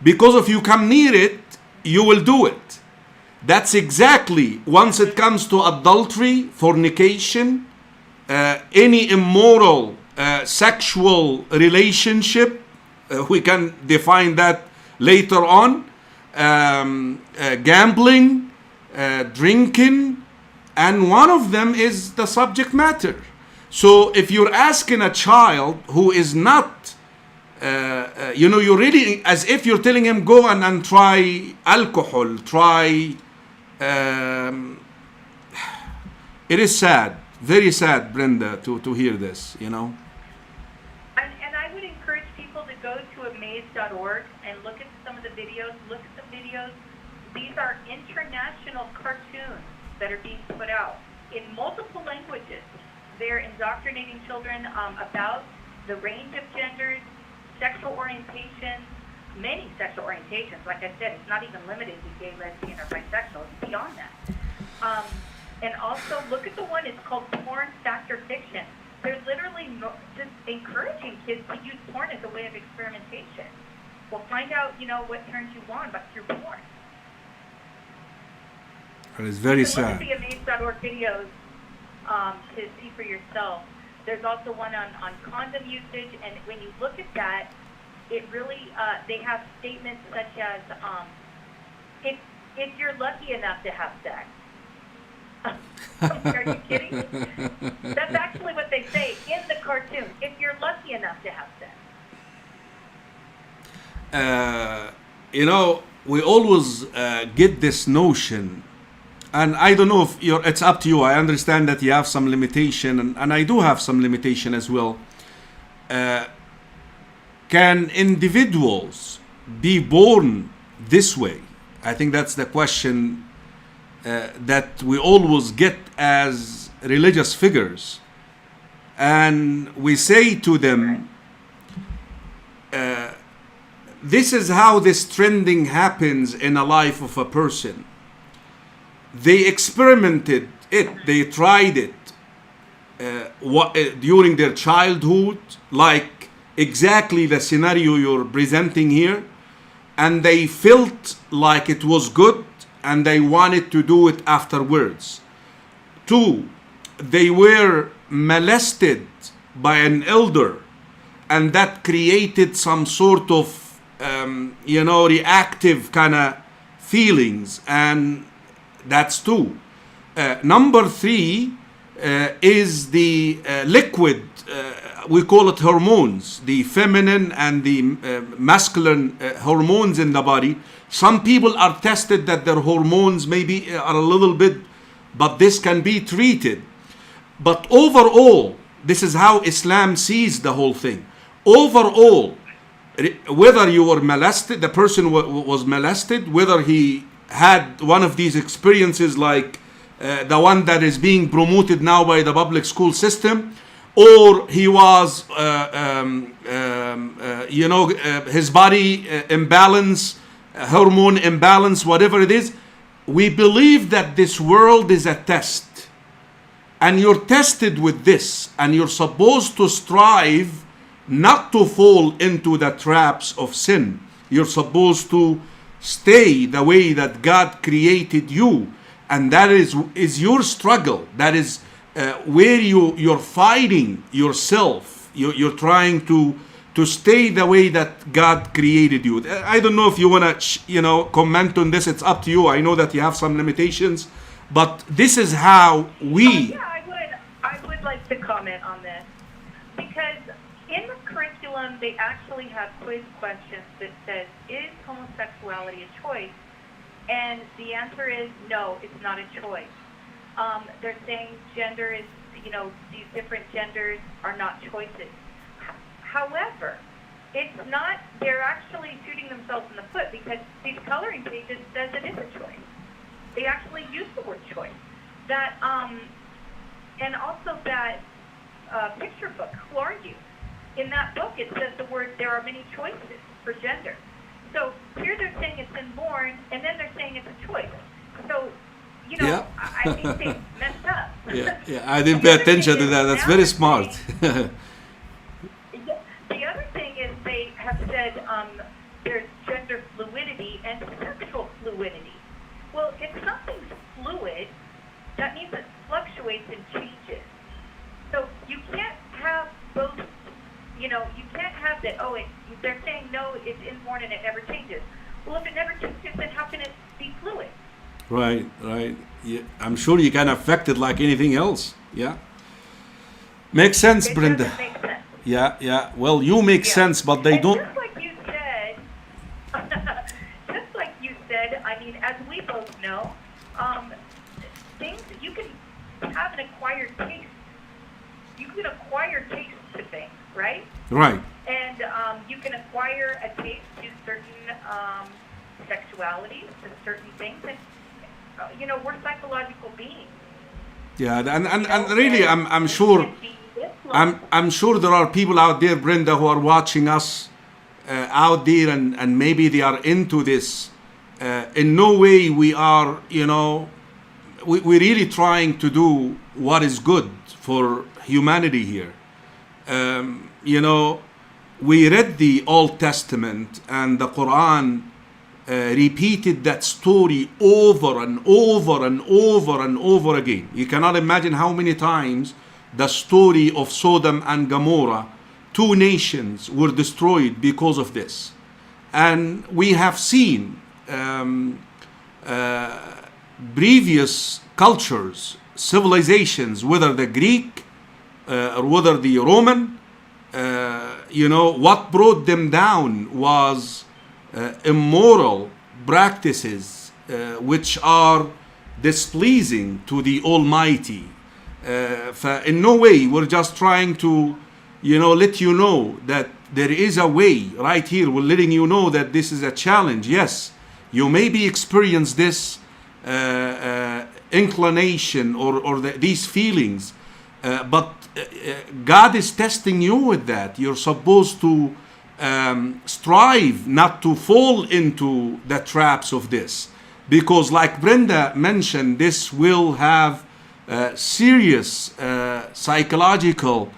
because if you come near it, you will do it. That's exactly, once it comes to adultery, fornication, any immoral sexual relationship, we can define that later on, gambling, drinking, and one of them is the subject matter. So if you're asking a child who is not, you're really, as if you're telling him go and try alcohol, try, it is sad, very sad, Brenda, to hear this, And
I would encourage people to go to amaze.org and look at some of the videos. These are international cartoons that are being put out in multiple languages. they're indoctrinating children about the range of genders, sexual orientations, many sexual orientations. Like I said, it's not even limited to gay, lesbian, or bisexual. It's beyond that. And also, look at the one, it's called porn, fact, or fiction. They're literally just encouraging kids to use porn as a way of experimentation. Well, find out, what turns you on through porn.
And it's very
sad.
sad.
Look at the amaze.org videos to see for yourself. There's also one on condom usage, and when you look at that, it really, they have statements such as, if you're lucky enough to have sex. Are you kidding? That's actually what they say in the cartoon. If you're lucky enough to have sex.
We always get this notion, and I don't know if it's up to you. I understand that you have some limitation, and I do have some limitation as well. Can individuals be born this way? I think that's the question that we always get as religious figures. And we say to them, this is how this trending happens in a life of a person. They experimented it, they tried it during their childhood, like exactly the scenario you're presenting here, and they felt like it was good and they wanted to do it afterwards. 2, they were molested by an elder, and that created some sort of reactive kind of feelings, and that's 2. Number 3 is the liquid, we call it hormones, the feminine and the masculine hormones in the body. Some people are tested that their hormones maybe are a little bit, but this can be treated. But overall, this is how Islam sees the whole thing. Overall, whether you were molested, the person was molested, whether he had one of these experiences like the one that is being promoted now by the public school system, or he was, his body imbalance, hormone imbalance, whatever it is, we believe that this world is a test. And you're tested with this, and you're supposed to strive not to fall into the traps of sin. You're supposed to stay the way that God created you. And that is your struggle. That is where you're fighting yourself. You're trying to stay the way that God created you. I don't know if you want to, comment on this. It's up to you. I know that you have some limitations, but this is how we...
I would like to comment on this, because in the curriculum, they actually have quiz questions that says, is homosexuality a choice? And the answer is no, it's not a choice. They're saying gender is, these different genders are not choices. However, it's not, they're actually shooting themselves in the foot, because these coloring pages says it is a choice. They actually use the word choice. That, and also that picture book, Who Are You? In that book, it says the word, there are many choices for gender. So here they're saying it's inborn, and then they're saying it's a choice. So,
Yeah.
I think they messed up.
Yeah, I didn't pay attention to that. That's very smart.
The other thing is they have said there's gender fluidity and sexual fluidity. Well, if something's fluid, that means it fluctuates and changes. So you can't have both, you can't have that, they're saying no, it's inborn and it never changes. Well, if it never changes, then how can it be fluid?
Right. Yeah, I'm sure you can affect it like anything else. Yeah. Makes sense,
It
Brenda.
doesn't make sense.
Yeah. Well, you make sense, but they
And
don't.
Just like you said, I mean, as we both know, things, you can have an acquired taste. You can acquire taste to things, right?
Right.
And you can acquire a taste to certain sexualities, to certain things. And, we're psychological beings.
Yeah, and really, I'm sure, I'm sure there are people out there, Brenda, who are watching us out there, and maybe they are into this. In no way we are, we're really trying to do what is good for humanity here. We read the Old Testament, and the Quran repeated that story over and over and over and over again. You cannot imagine how many times the story of Sodom and Gomorrah, two nations were destroyed because of this. And we have seen previous cultures, civilizations, whether the Greek or whether the Roman, what brought them down was immoral practices which are displeasing to the Almighty. In no way we're just trying to let you know that there is a way. Right here we're letting you know that this is a challenge. Yes, you maybe experience this inclination or these feelings, but God is testing you with that. You're supposed to strive not to fall into the traps of this, because like Brenda mentioned, this will have serious psychological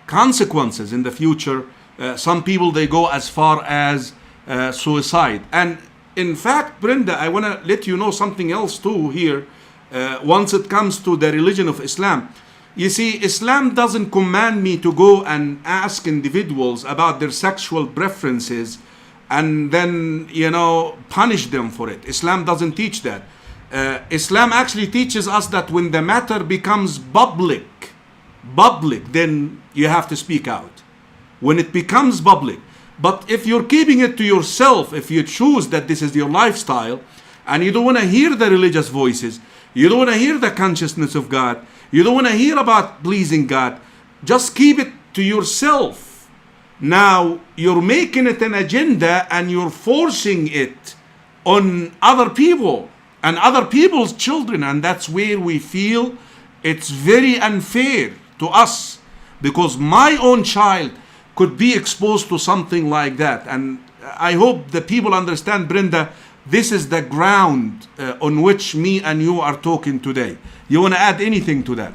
consequences in the future. Some people, they go as far as suicide. And in fact, Brenda, I want to let you know something else too here. Once it comes to the religion of Islam, you see, Islam doesn't command me to go and ask individuals about their sexual preferences and then, punish them for it. Islam doesn't teach that. Islam actually teaches us that when the matter becomes public, then you have to speak out. When it becomes public. But if you're keeping it to yourself, if you choose that this is your lifestyle, and you don't want to hear the religious voices, you don't want to hear the consciousness of God, you don't want to hear about pleasing God, just keep it to yourself. Now, you're making it an agenda and you're forcing it on other people and other people's children. And that's where we feel it's very unfair to us, because my own child could be exposed to something like that. And I hope the people understand, Brenda, this is the ground on which me and you are talking today. You want to add anything to that?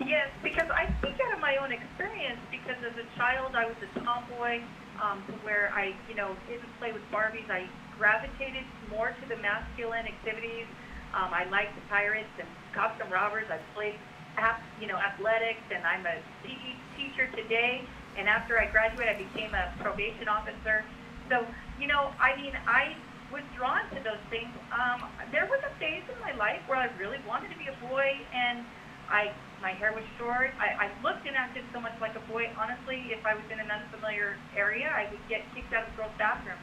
Yes, because I speak out of my own experience, because as a child I was a tomboy, where I, didn't play with Barbies. I gravitated more to the masculine activities. I liked the pirates and cops and robbers. I played, athletics, and I'm a PE teacher today. And after I graduated, I became a probation officer. So, I was drawn to those things. There was a phase in my life where I really wanted to be a boy, and my hair was short. I looked and acted so much like a boy. Honestly, if I was in an unfamiliar area, I would get kicked out of the girls' bathroom.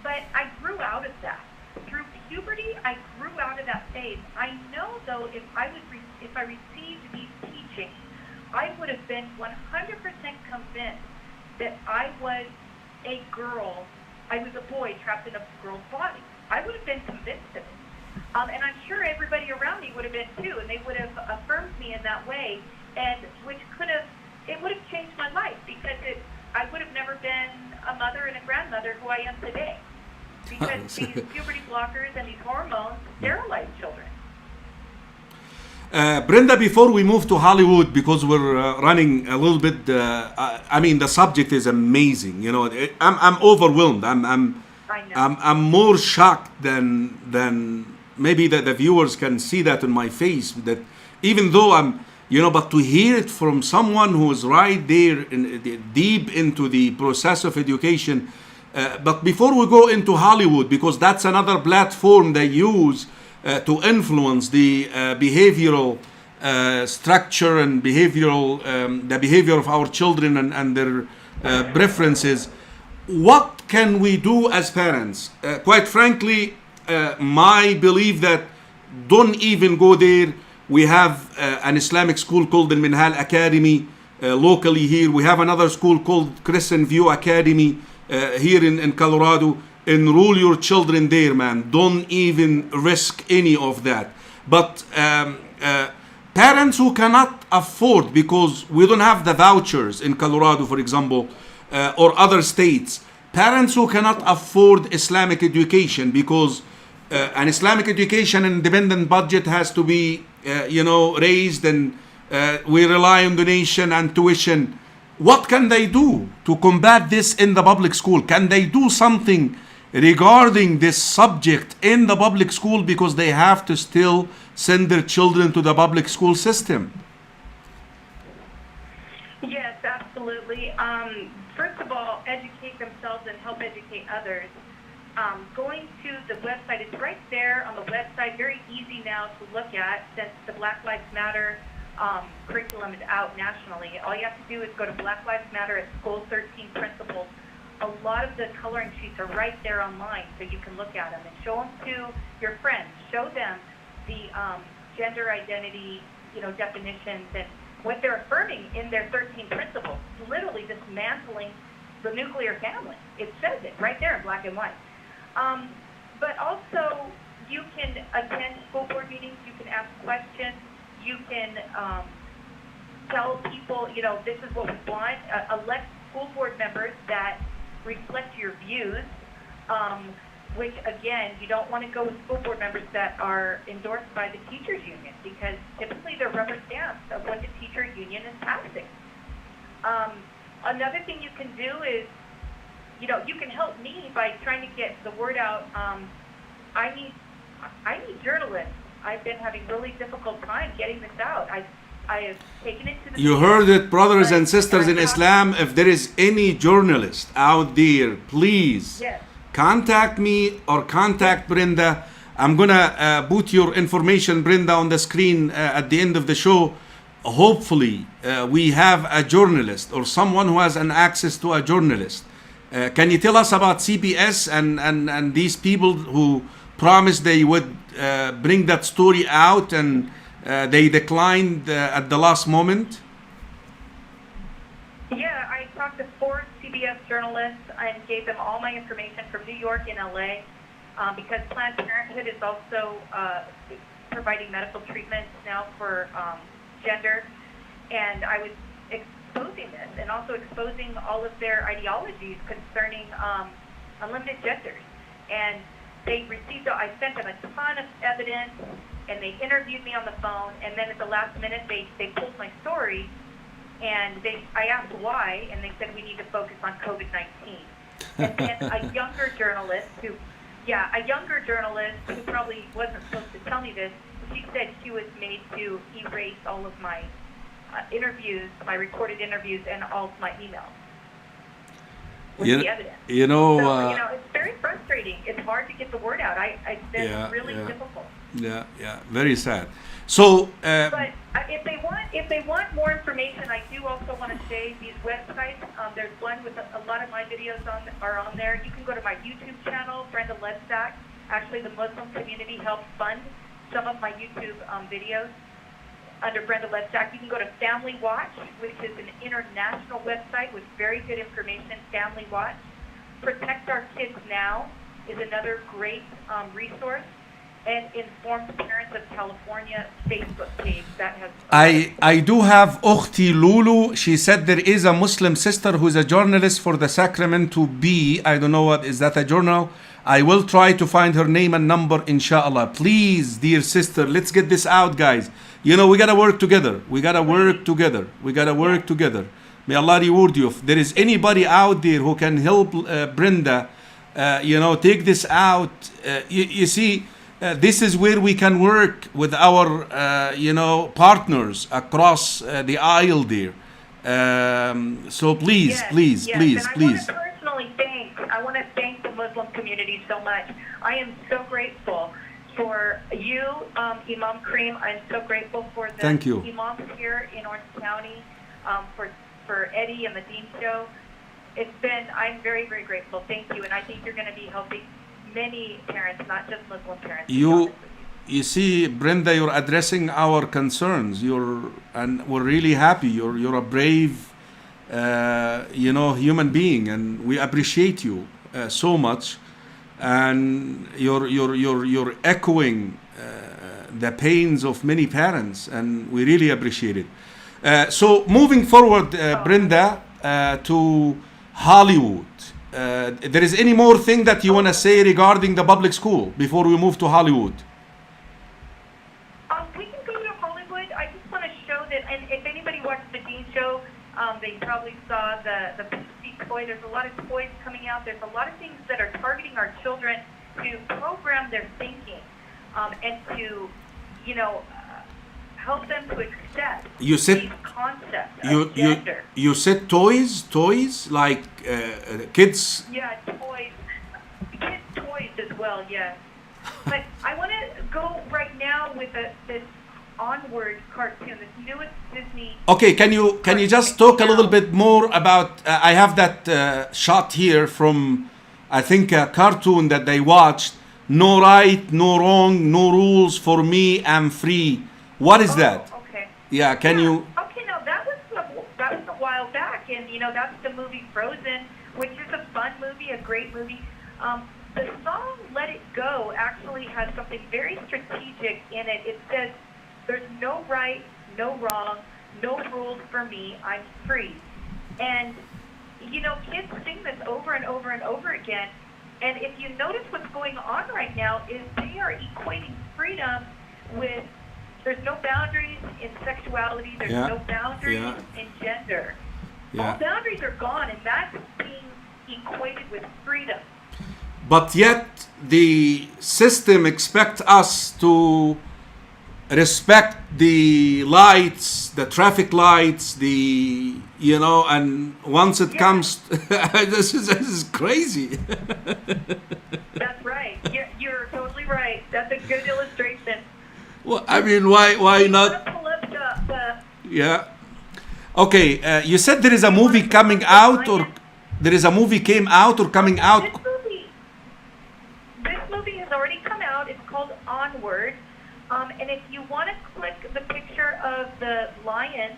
But I grew out of that. Through puberty, I grew out of that phase. I know, though, if I received these teachings, I would have been 100% convinced that I was a girl. I was a boy trapped in a girl's body. I would have been convinced of it. And I'm sure everybody around me would have been too, and they would have affirmed me in that way, and which would have changed my life, because I would have never been a mother and a grandmother who I am today, because these puberty blockers and these hormones sterilize children.
Brenda, before we move to Hollywood, because we're running a little bit, the subject is amazing. I'm overwhelmed. I'm more shocked than maybe that the viewers can see that in my face. That even though but to hear it from someone who is right there deep into the process of education. But before we go into Hollywood, because that's another platform they use to influence the behavioral structure and the behavior of our children and their preferences. What can we do as parents? Quite frankly, my belief that don't even go there. We have an Islamic school called the Minhal Academy locally here. We have another school called Crescent View Academy here in Colorado. enroll your children there, man. Don't even risk any of that. But parents who cannot afford, because we don't have the vouchers in Colorado, for example, or other states, parents who cannot afford Islamic education, because an Islamic education independent budget has to be, raised, and we rely on donation and tuition. What can they do to combat this in the public school? Can they do something regarding this subject in the public school, because they have to still send their children to the public school system?
Yes, absolutely. First of all, educate themselves and help educate others. Going to the website, it's right there on the website, very easy now to look at since the Black Lives Matter curriculum is out nationally. All you have to do is go to Black Lives Matter at School 13 Principles. A lot of the coloring sheets are right there online, so you can look at them and show them to your friends. Show them the gender identity, definitions and what they're affirming in their 13 principles. Literally dismantling the nuclear family. It says it right there in black and white. But also, you can attend school board meetings. You can ask questions. You can tell people, this is what we want. Elect school board members that reflect your views, which, again, you don't want to go with school board members that are endorsed by the teachers union, because typically they're rubber stamps of what the teacher union is passing. Another thing you can do is, you can help me by trying to get the word out. I need journalists. I've been having really difficult time getting this out. I have taken it to the...
You heard it, brothers and sisters in Islam. If there is any journalist out there, please contact me or contact Brenda. I'm gonna put your information, Brenda, on the screen at the end of the show. Hopefully, we have a journalist or someone who has an access to a journalist. Can you tell us about CBS and these people who promised they would bring that story out, and they declined at the last moment?
Yeah, I talked to 4 CBS journalists and gave them all my information from New York and LA, because Planned Parenthood is also providing medical treatments now for gender, and I was exposing this and also exposing all of their ideologies concerning unlimited genders. And they received, I sent them a ton of evidence, and they interviewed me on the phone, and then at the last minute they pulled my story, and I asked why, and they said we need to focus on COVID-19. And then a younger journalist who probably wasn't supposed to tell me this, she said she was made to erase all of my interviews, my recorded interviews, and all of my emails with the evidence. So, it's very frustrating. It's hard to get the word out. It's been really difficult.
Yeah, very sad. So,
but if they want more information, I do also want to say these websites. There's one with a lot of my videos are on there. You can go to my YouTube channel, Brenda Lebsack. Actually, the Muslim community helped fund some of my YouTube videos under Brenda Lebsack. You can go to Family Watch, which is an international website with very good information. Family Watch. Protect Our Kids Now is another great resource. And Informed Parents of California Facebook page that has...
I do have Ukhti Lulu. She said there is a Muslim sister who's a journalist for the Sacramento Bee. I don't know what is that, a journal. I will try to find her name and number, inshallah. Please, dear sister, let's get this out, guys. We gotta work together. We gotta work together. May Allah reward you. If there is anybody out there who can help Brenda, take this out. You see, this is where we can work with our, partners across the aisle there. So please.
I want to thank the Muslim community so much. I am so grateful for you, Imam Karim. I'm so grateful for the imams here in Orange County, for Eddie and the Dean Show. I'm very, very grateful. Thank you. And I think you're going to be helping many parents, not just Muslim parents.
You see, Brenda, you're addressing our concerns. And we're really happy. You're a brave, human being, and we appreciate you so much. and you're echoing the pains of many parents, and we really appreciate it. So moving forward, Brenda, to Hollywood. There is any more thing that you want to say regarding the public school before we move to Hollywood?
We can go to Hollywood. I just want to show that, and if anybody watched the Dean show, they probably saw the PC toy. There's a lot of toys coming out. There's a lot of things that are targeting our children to program their thinking, and to, help them to accept these concepts of gender.
You said toys like kids.
Yeah, toys. Kids' toys as well, yes. But I want to go right now with this Onward cartoon, this newest Disney.
Okay, can you just talk a little bit more about? I have that shot here from, I think, a cartoon that they watched. No right, no wrong, no rules for me. I'm free. What is that?
Okay.
Yeah, can you?
Okay, now that was a while back, and that's the movie Frozen, which is a fun movie, a great movie. The song "Let It Go" actually has something very strategic in it. It says, "There's no right, no wrong, no rules for me. I'm free." And kids sing this over and over and over again. And if you notice what's going on right now is they are equating freedom with there's no boundaries in sexuality, there's no boundaries in gender. All boundaries are gone, and that's being equated with freedom.
But yet the system expects us to respect the lights, the traffic lights, and once it comes, this is crazy.
That's right. You're totally right. That's a good illustration.
Well, I mean, why not?
Pull up
Yeah. Okay. You said there is a movie coming out, or there is a movie came out or coming out.
This movie has already come out. It's called Onward. And if you want to click the picture of the lion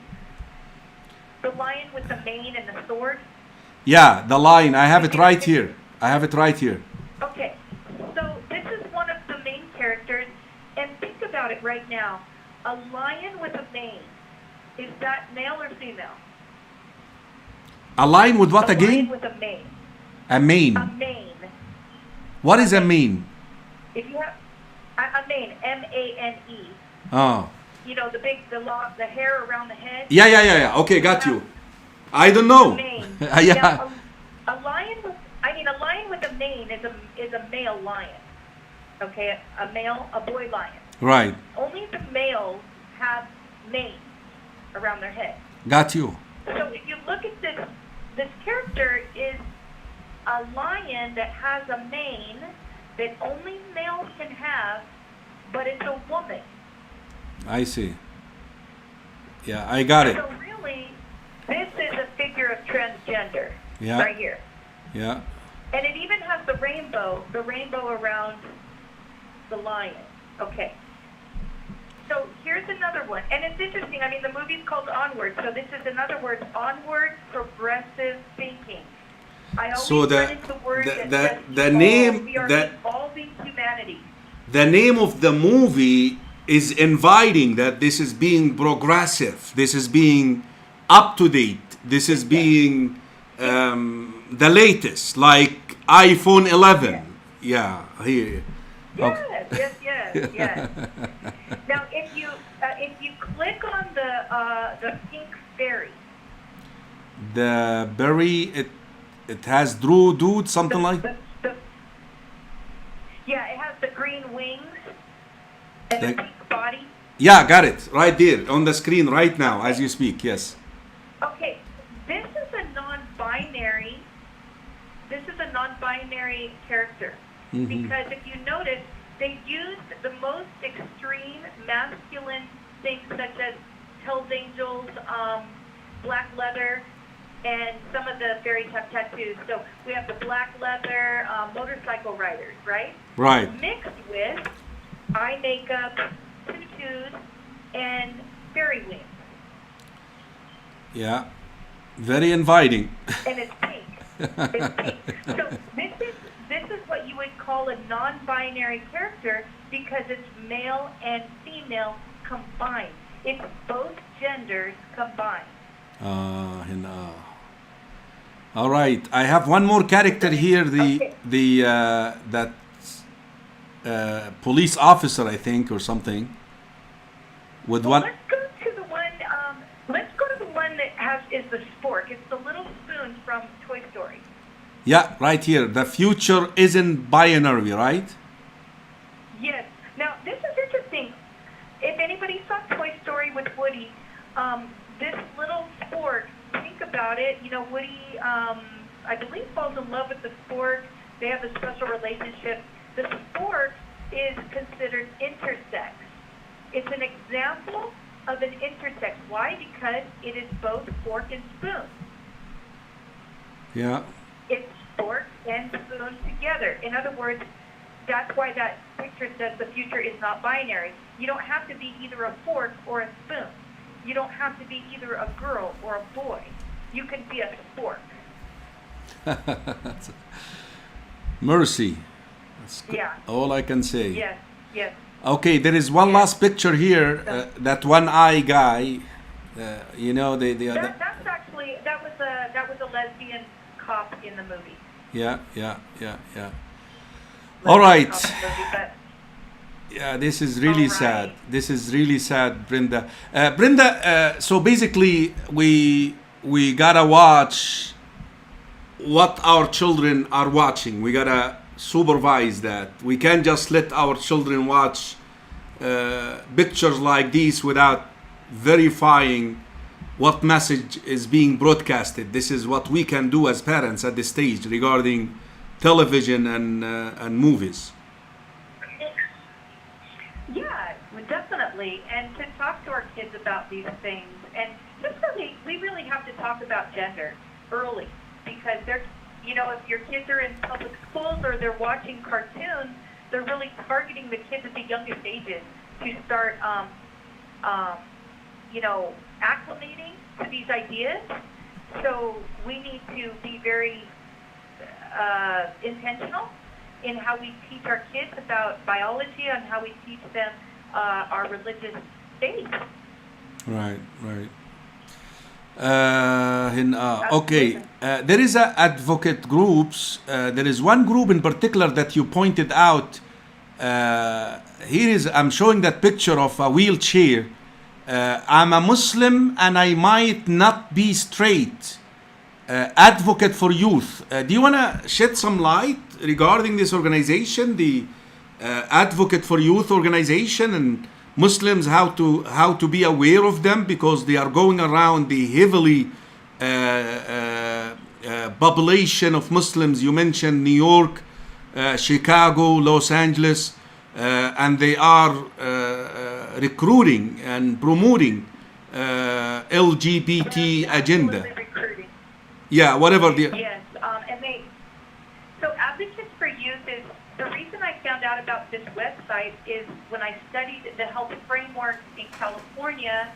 with the mane and the sword.
Yeah, the lion. I have it right here.
Okay. So this is one of the main characters. And think about it right now. A lion with a mane. Is that male or female?
A lion with what again?
A lion with a mane.
A mane.
A mane.
What is a mane?
If you have a mane, M-A-N-E.
Oh.
The hair around the head.
Yeah. Okay, got you. I don't know.
Yeah. A lion with a mane is a male lion. Okay, a boy lion.
Right.
Only the males have manes around their head.
Got you.
So if you look at this character is a lion that has a mane that only males can have, but it's a woman.
I see. Yeah, I got it.
So really, this is a figure of transgender.
Yeah.
Right here.
Yeah.
And it even has the rainbow around the lion. Okay. So here's another one. And it's interesting. I mean, the movie's called Onward. So this is, in other words, onward progressive thinking. I always run into words
the name
we are evolving humanity.
The name of the movie is inviting that this is being progressive. This is being up to date. This is being the latest, like iPhone 11. Yeah, here.
Yes. Now, if you click on the pink berry.
The berry, it has dude, something like.
Yeah, it has the green wings and the pink body.
Yeah, got it right there on the screen right now as you speak. Yes.
Okay, this is a non-binary character. Mm-hmm. Because if you notice, they used the most extreme masculine things such as Hell's Angels, black leather, and some of the very tough tattoos. So we have the black leather motorcycle riders, right?
Right.
Mixed with eye makeup, tattoos, and fairy wings.
Yeah. Very inviting.
And it's pink. It's pink. So this is what you would call a non-binary character because it's male and female combined. It's both genders combined.
All right, I have one more character here. That police officer, I think, or something. With
well,
one.
Let's go to the one. Let's go to the one that is the spork. It's the little spoon from Toy Story.
Yeah, right here. The future isn't binary, right?
Yes. Now this is interesting. If anybody saw Toy Story with Woody, this little spork. Think about it. You know, Woody, I believe, falls in love with the spork. They have a special relationship. The spork is considered intersex. It's an example of an intersex. Why? Because it is both fork and spoon.
Yeah.
It's fork and spoon together. In other words, that's why that picture says the future is not binary. You don't have to be either a fork or a spoon. You don't have to be either a girl or a boy. You can be a spork.
Mercy. That's
Yeah.
all I can say.
Yes, yes.
Okay, there is one last picture here. That one eye guy. You know,
That's actually that was a lesbian cop in the movie.
Yeah. All right. Yeah, this is really sad. This is really sad, Brenda. Brenda, so basically we gotta watch what our children are watching. We gotta supervise that. We can't just let our children watch pictures like these without verifying what message is being broadcasted. This is what we can do as parents at this stage regarding television and movies.
Yeah, definitely. And to talk to our kids about these things, and just really, we really have to talk about gender early, because they're, you know, if your kids are in public schools or they're watching cartoons, they're really targeting the kids at the youngest ages to start, you know, acclimating to these ideas. So we need to be very intentional in how we teach our kids about biology and how we teach them our religious faith.
Right. Okay, there is advocate groups. There is one group in particular that you pointed out. I'm showing that picture of a wheelchair. I'm a Muslim and I might not be straight. Advocate for youth. Do you want to shed some light regarding this organization, the Advocate for Youth organization, and Muslims how to be aware of them, because they are going around the heavily population of Muslims. You mentioned New York, Chicago, Los Angeles, and they are recruiting and promoting LGBT agenda. Yeah, whatever the.
Yes, and so Advocates for Youth is, the reason I found out about this website is when I studied the health framework in California,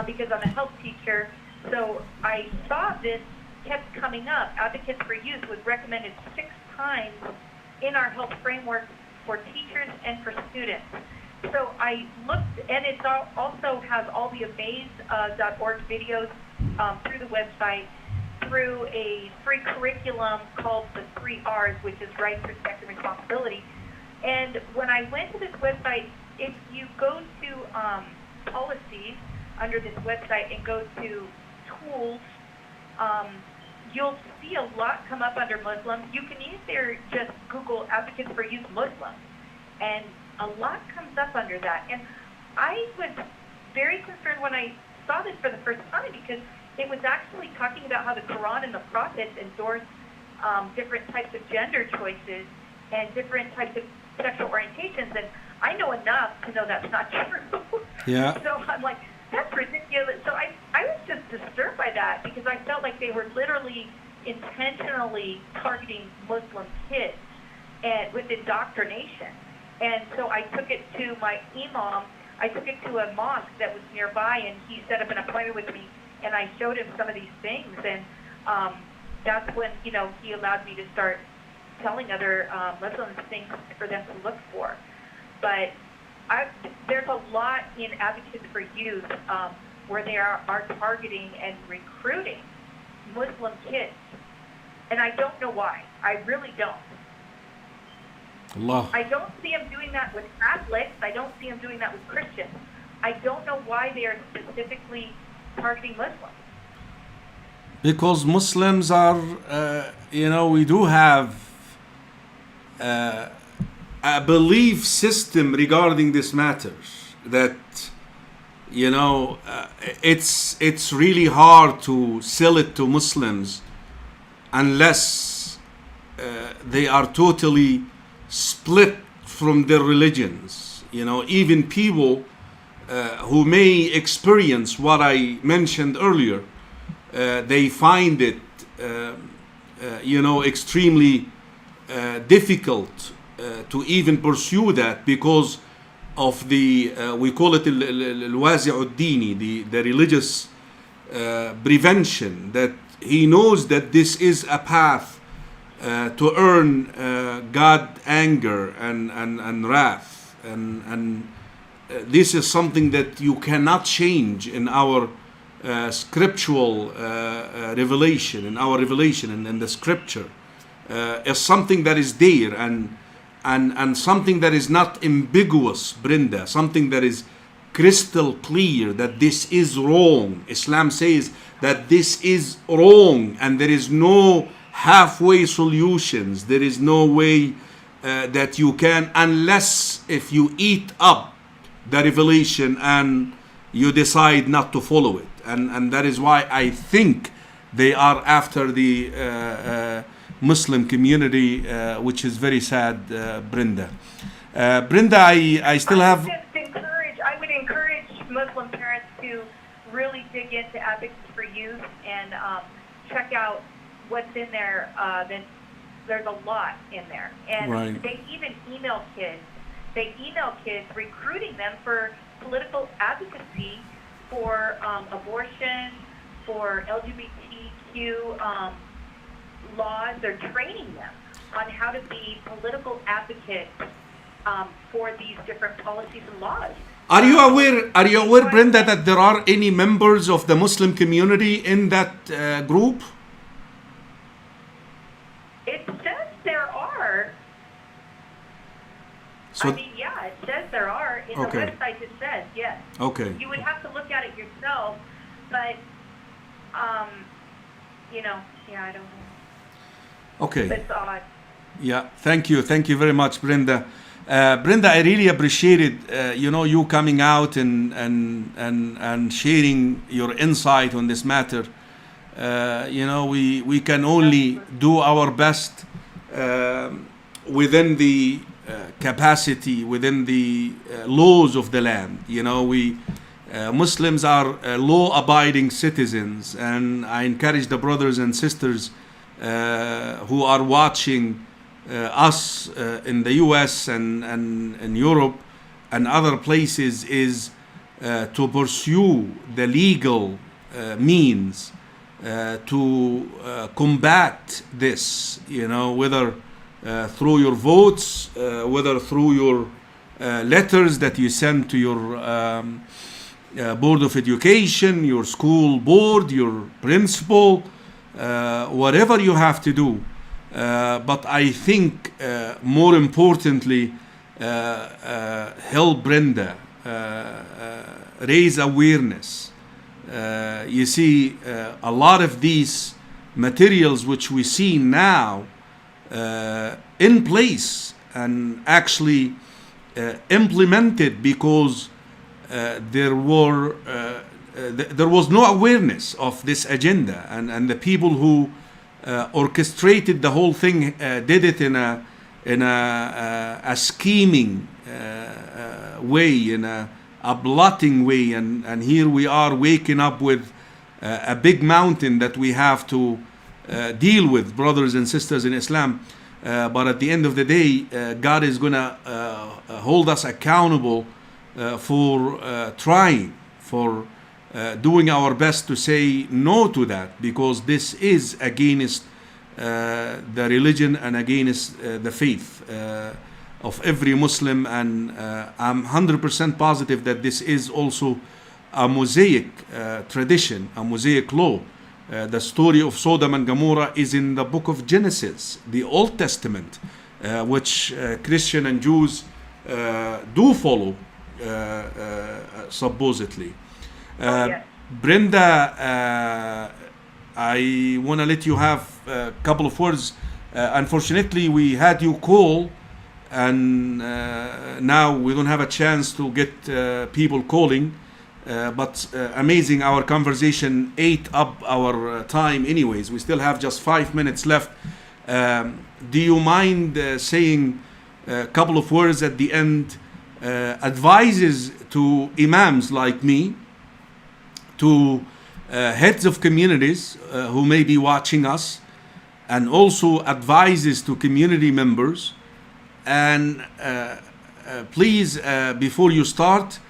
because I'm a health teacher. So I saw this kept coming up. Advocates for Youth was recommended 6 times in our health framework for teachers and for students. So I looked, and it also has all the amaze.org videos through the website, through a free curriculum called the 3 R's, which is Rights, Respect, and Responsibility. And when I went to this website, if you go to policies under this website and go to tools, you'll see a lot come up under Muslim. You can either just Google Advocates for Youth Muslim, and a lot comes up under that. And I was very concerned when I saw this for the first time, because it was actually talking about how the Quran and the prophets endorse different types of gender choices and different types of sexual orientations. And I know enough to know that's not true.
Yeah.
So I'm like, that's ridiculous. So I was just disturbed by that, because I felt like they were literally intentionally targeting Muslim kids and with indoctrination. And so I took it to my Imam. I took it to a mosque that was nearby, and he set up an appointment with me, and I showed him some of these things, and that's when, you know, he allowed me to start telling other Muslims things for them to look for. But there's a lot in Advocates for Youth where they are targeting and recruiting Muslim kids. And I don't know why. I really don't.
Allah.
I don't see them doing that with Catholics. I don't see them doing that with Christians. I don't know why they are specifically targeting Muslims.
Because Muslims are, we do have a belief system regarding this matters that, it's really hard to sell it to Muslims unless they are totally split from their religions. Even people who may experience what I mentioned earlier, they find it, extremely difficult to even pursue that because of the, we call it al-wazi' ad-dini, the religious prevention, that he knows that this is a path to earn God anger and wrath, and this is something that you cannot change in our scriptural revelation, in our revelation and in the scripture. Is something that is there and something that is not ambiguous, Brenda, something that is crystal clear that this is wrong. Islam says that this is wrong and there is no halfway solutions. There is no way that you can, unless if you eat up the revelation and you decide not to follow it. And that is why I think they are after the Muslim community, which is very sad, Brenda. Brenda, I still have...
I would encourage Muslim parents to really dig into Advocates for Youth and check out what's in there. Then there's a lot in there. And
right.
They even email kids. They email kids recruiting them for political advocacy for abortion, for LGBTQ laws. They're training them on how to be political advocates for these different policies and laws.
Are you aware, Brenda, that there are any members of the Muslim community in that group?
It says there are.
So,
it says there are. In the website it says, yes.
Okay.
You would have to look at it yourself, but, I don't know.
Okay.
It's odd.
Yeah, thank you very much, Brenda. Brenda, I really appreciated you coming out and sharing your insight on this matter. We can only do our best within the capacity, within the laws of the land. Muslims are law-abiding citizens, and I encourage the brothers and sisters who are watching us in the US and in Europe and other places is to pursue the legal means to combat this, whether through your votes, whether through your letters that you send to your Board of Education, your school board, your principal, whatever you have to do. But I think more importantly, help Brenda raise awareness. You see, a lot of these materials which we see now in place and actually implemented because there was no awareness of this agenda, and the people who orchestrated the whole thing did it in a scheming way, in a blotting way, and here we are waking up with a big mountain that we have to deal with, brothers and sisters in Islam. But at the end of the day, God is gonna hold us accountable for trying, for doing our best to say no to that, because this is against the religion and against the faith of every Muslim. And I'm 100% positive that this is also a Mosaic tradition, a Mosaic law. The story of Sodom and Gomorrah is in the book of Genesis, the Old Testament, which Christian and Jews do follow, supposedly.
Yes.
Brenda, I want to let you have a couple of words. Unfortunately, we had you call, and now we don't have a chance to get people calling. But amazing, our conversation ate up our time anyways. We still have just 5 minutes left. Do you mind saying a couple of words at the end, advices to imams like me, to heads of communities who may be watching us, and also advices to community members? And please, before you start,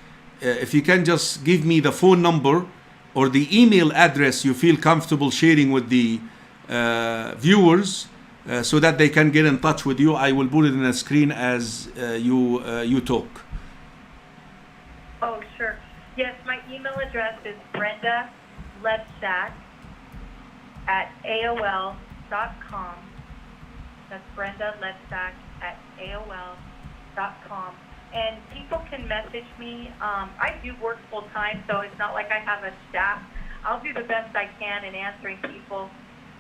if you can just give me the phone number or the email address you feel comfortable sharing with the viewers, so that they can get in touch with you. I will put it in a screen as you talk.
Oh, sure. Yes, my email address is Brenda Lebsack at AOL.com. That's Brenda Lebsack at AOL.com. And people can message me. I do work full time, so it's not like I have a staff. I'll do the best I can in answering people.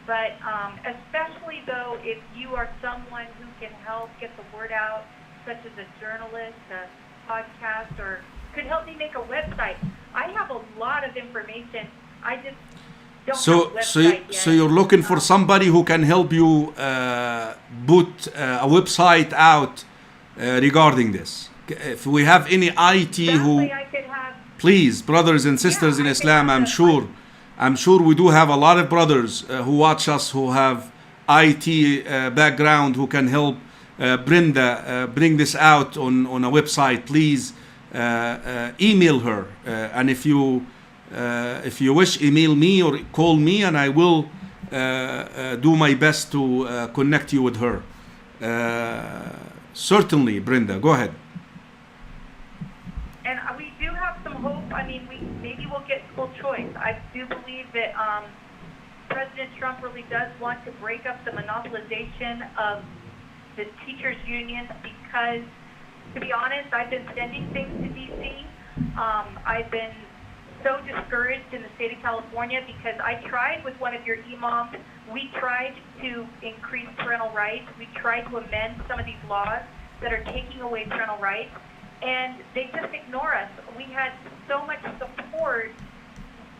But especially though, if you are someone who can help get the word out, such as a journalist, a podcast, or could help me make a website. I have a lot of information. I just don't have a website yet.
So you're looking for somebody who can help you put a website out regarding this. If we have any IT who, please, brothers and sisters in Islam, I'm sure we do have a lot of brothers who watch us who have IT background who can help Brenda bring this out on a website. Please email her, and if you wish, email me or call me, and I will do my best to connect you with her. Certainly, Brenda, go ahead.
And we do have some hope. I mean, maybe we'll get school choice. I do believe that President Trump really does want to break up the monopolization of the teachers' union because, to be honest, I've been sending things to D.C. I've been so discouraged in the state of California because I tried with one of your imams. We tried to increase parental rights. We tried to amend some of these laws that are taking away parental rights. And they just ignore us. We had so much support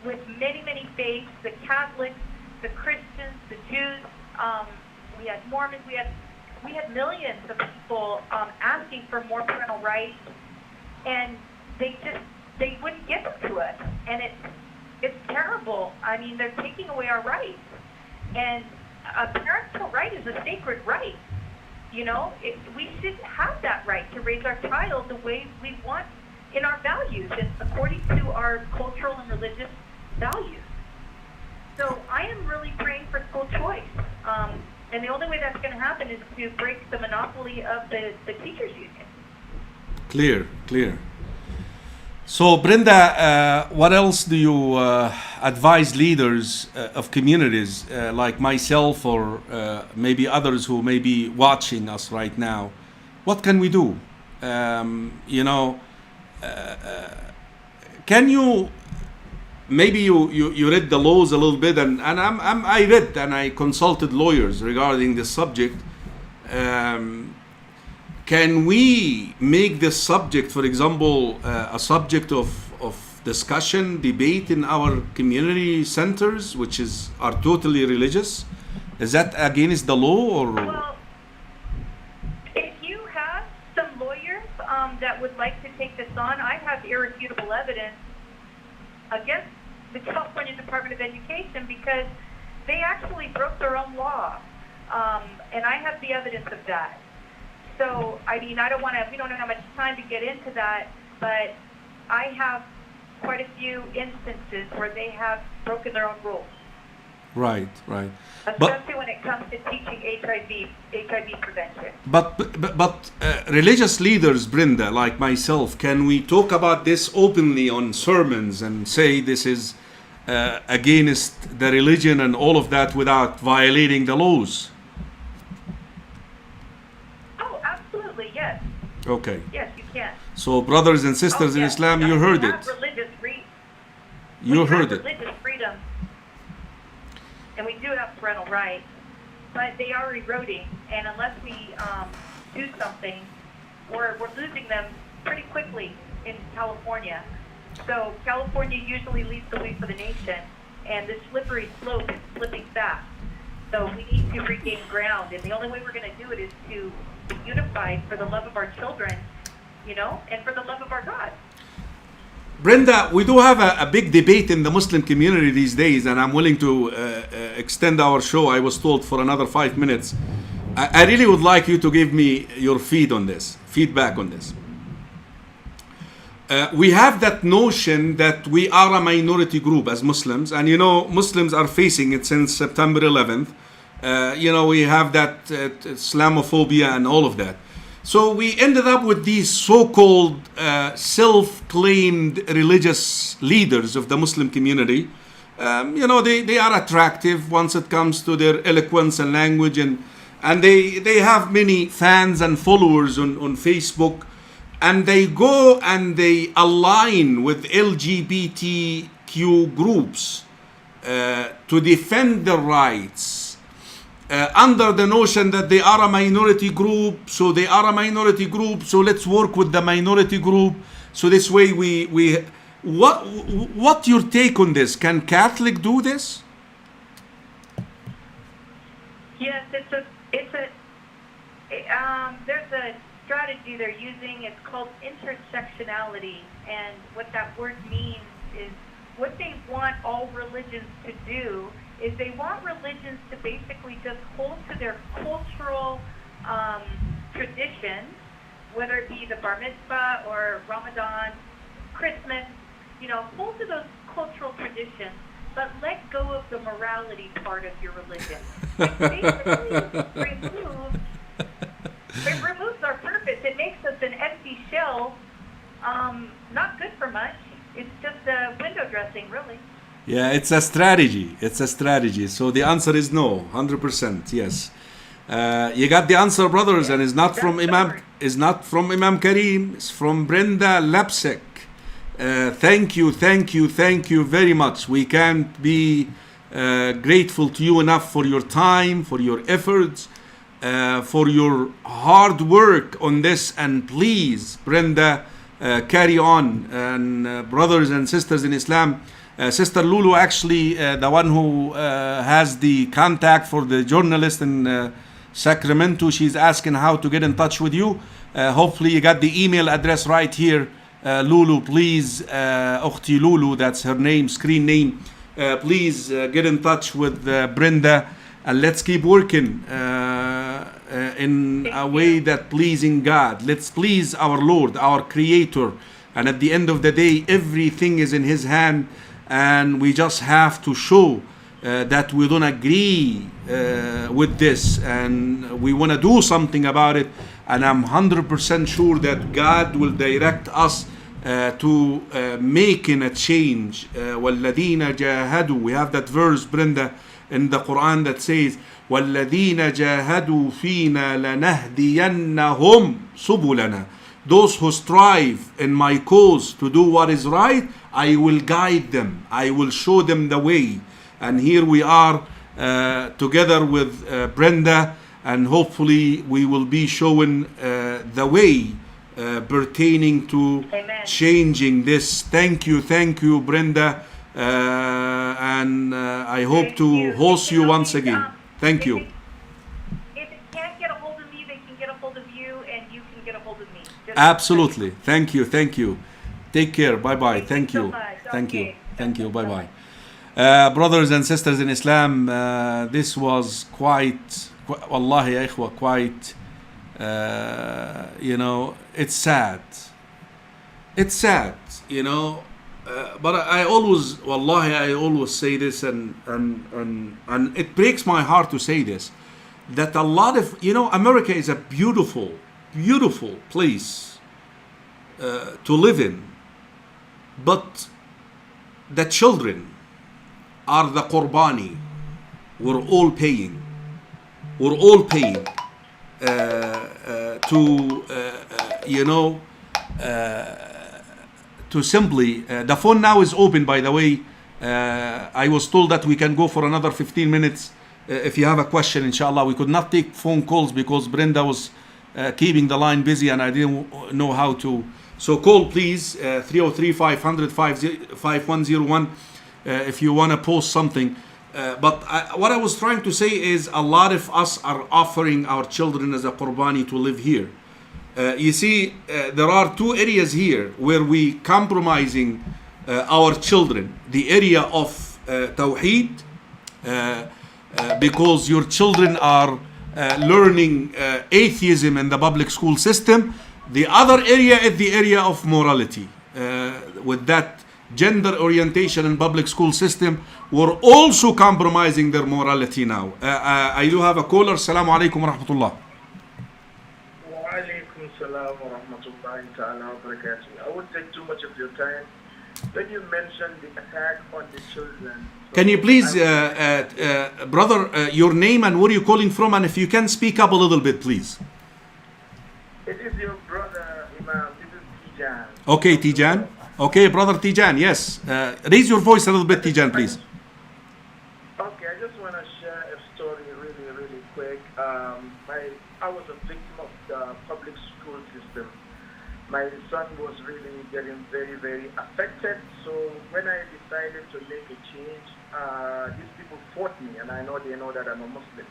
with many, many faiths, the Catholics, the Christians, the Jews, we had Mormons, we had millions of people asking for more parental rights, and they wouldn't give them to us. And it's terrible. I mean, they're taking away our rights. And a parental right is a sacred right. You know, we should have that right to raise our child the way we want in our values and according to our cultural and religious values. So I am really praying for school choice. And the only way that's going to happen is to break the monopoly of the teachers' union.
Clear. So, Brenda, what else do you advise leaders of communities like myself or maybe others who may be watching us right now? What can we do? Can you, maybe you read the laws a little bit, and I read and I consulted lawyers regarding this subject. Can we make this subject, for example, a subject of discussion, debate in our community centers, which are totally religious? Is that against the law, or?
Well, if you have some lawyers that would like to take this on, I have irrefutable evidence against the California Department of Education because they actually broke their own law, and I have the evidence of that. So, I mean, we don't have much time to get into that, but I have quite a few instances where they have broken their own rules.
Right, right.
Especially when it comes to teaching HIV prevention.
But religious leaders, Brenda, like myself, can we talk about this openly on sermons and say this is against the religion and all of that without violating the laws?
Oh, absolutely, yes.
Okay.
Yes, you can.
So brothers and sisters in
yes.
Islam, you heard
We
it.
have religious
You heard it.
religious freedom, and we do have parental rights, but they are eroding, and unless we do something, we're losing them pretty quickly in California. So California usually leads the way for the nation, and the slippery slope is slipping fast. So we need to regain ground, and the only way we're going to do it is to be unified for the love of our children, and for the love of our God.
Brenda, we do have a big debate in the Muslim community these days, and I'm willing to extend our show, I was told, for another 5 minutes. I really would like you to give me your feedback on this. We have that notion that we are a minority group as Muslims, and Muslims are facing it since September 11th. We have that Islamophobia and all of that. So we ended up with these so-called self-claimed religious leaders of the Muslim community. They are attractive once it comes to their eloquence and language, and they have many fans and followers on Facebook, and they go and they align with LGBTQ groups to defend their rights. Under the notion that they are a minority group, so let's work with the minority group. So this way what your take on this? Can Catholic do this?
Yes, there's a strategy they're using. It's called intersectionality, and what that word means is what they want all religions to do is they want religions to basically just hold to their cultural traditions, whether it be the bar mitzvah or Ramadan, Christmas, hold to those cultural traditions, but let go of the morality part of your religion. It removes our purpose. It makes us an empty shell, not good for much. It's just window dressing, really.
Yeah, it's a strategy. So the answer is no, 100%. Yes. You got the answer, brothers, and it's not from Imam. It's not from Imam Karim. It's from Brenda Lebsack. Thank you very much. We can't be grateful to you enough for your time, for your efforts, for your hard work on this. And please, Brenda, carry on. And brothers and sisters in Islam, Sister Lulu, actually the one who has the contact for the journalist in Sacramento, she's asking how to get in touch with you. Hopefully you got the email address right here. Lulu, please, Ukhti Lulu, that's her name, screen name. Please get in touch with Brenda, and let's keep working in a way that pleasing God. Let's please our Lord, our Creator. And at the end of the day, everything is in His hand, and we just have to show that we don't agree with this, and we want to do something about it. And I'm 100% sure that God will direct us to making a change. وَالَّذِينَ جَاهَدُوا. We have that verse, Brenda, in the Quran that says, وَالَّذِينَ جَاهَدُوا فِينَا لَنَهْدِيَنَّهُمْ سُبُلَنَا. Those who strive in my cause to do what is right, I will guide them. I will show them the way. And here we are together with Brenda, and hopefully we will be showing the way pertaining to changing this. Thank you, Brenda, and I hope to host you once again. Thank you.
If they can't get a hold of me, they can get a hold of you, and you can get a hold of me.
Absolutely. Thank you. Take care. Bye-bye. Thank you. Thank you. Bye-bye. Brothers and sisters in Islam, this was quite, wallahi ya ikhwa, quite, it's sad. but I always, wallahi, I always say this, and it breaks my heart to say this, that a lot of, America is a beautiful, beautiful place to live in, but the children are the qurbani. We're all paying. We're all paying to simply, the phone now is open, by the way. I was told that we can go for another 15 minutes. If you have a question, inshallah. We could not take phone calls because Brenda was keeping the line busy and I didn't know how to. So call please, 303-500-5101 if you want to post something. But what I was trying to say is a lot of us are offering our children as a qurbani to live here. You see, there are two areas here where we compromising our children. The area of Tawheed, because your children are learning atheism in the public school system. The other area is the area of morality. With that gender orientation in public school system, we're also compromising their morality now. I do have a caller. Assalamu alaikum wa rahmatullah.
Wa alaikum salam wa rahmatullahi ta'ala wa barakatuh. I won't take too much of your time. When you mentioned the attack on the children,
can you please, brother, your name and where you're calling from, and if you can speak up a little bit, please.
It is your brother, Imam. This is Tijan.
Okay, Tijan. Okay, brother Tijan, yes. Raise your voice a little bit, Tijan, please.
Okay, I just want to share a story really, really quick. I was a victim of the public school system. My son was really getting very, very affected. So when I decided to make a change, these people fought me, and I know they know that I'm a Muslim.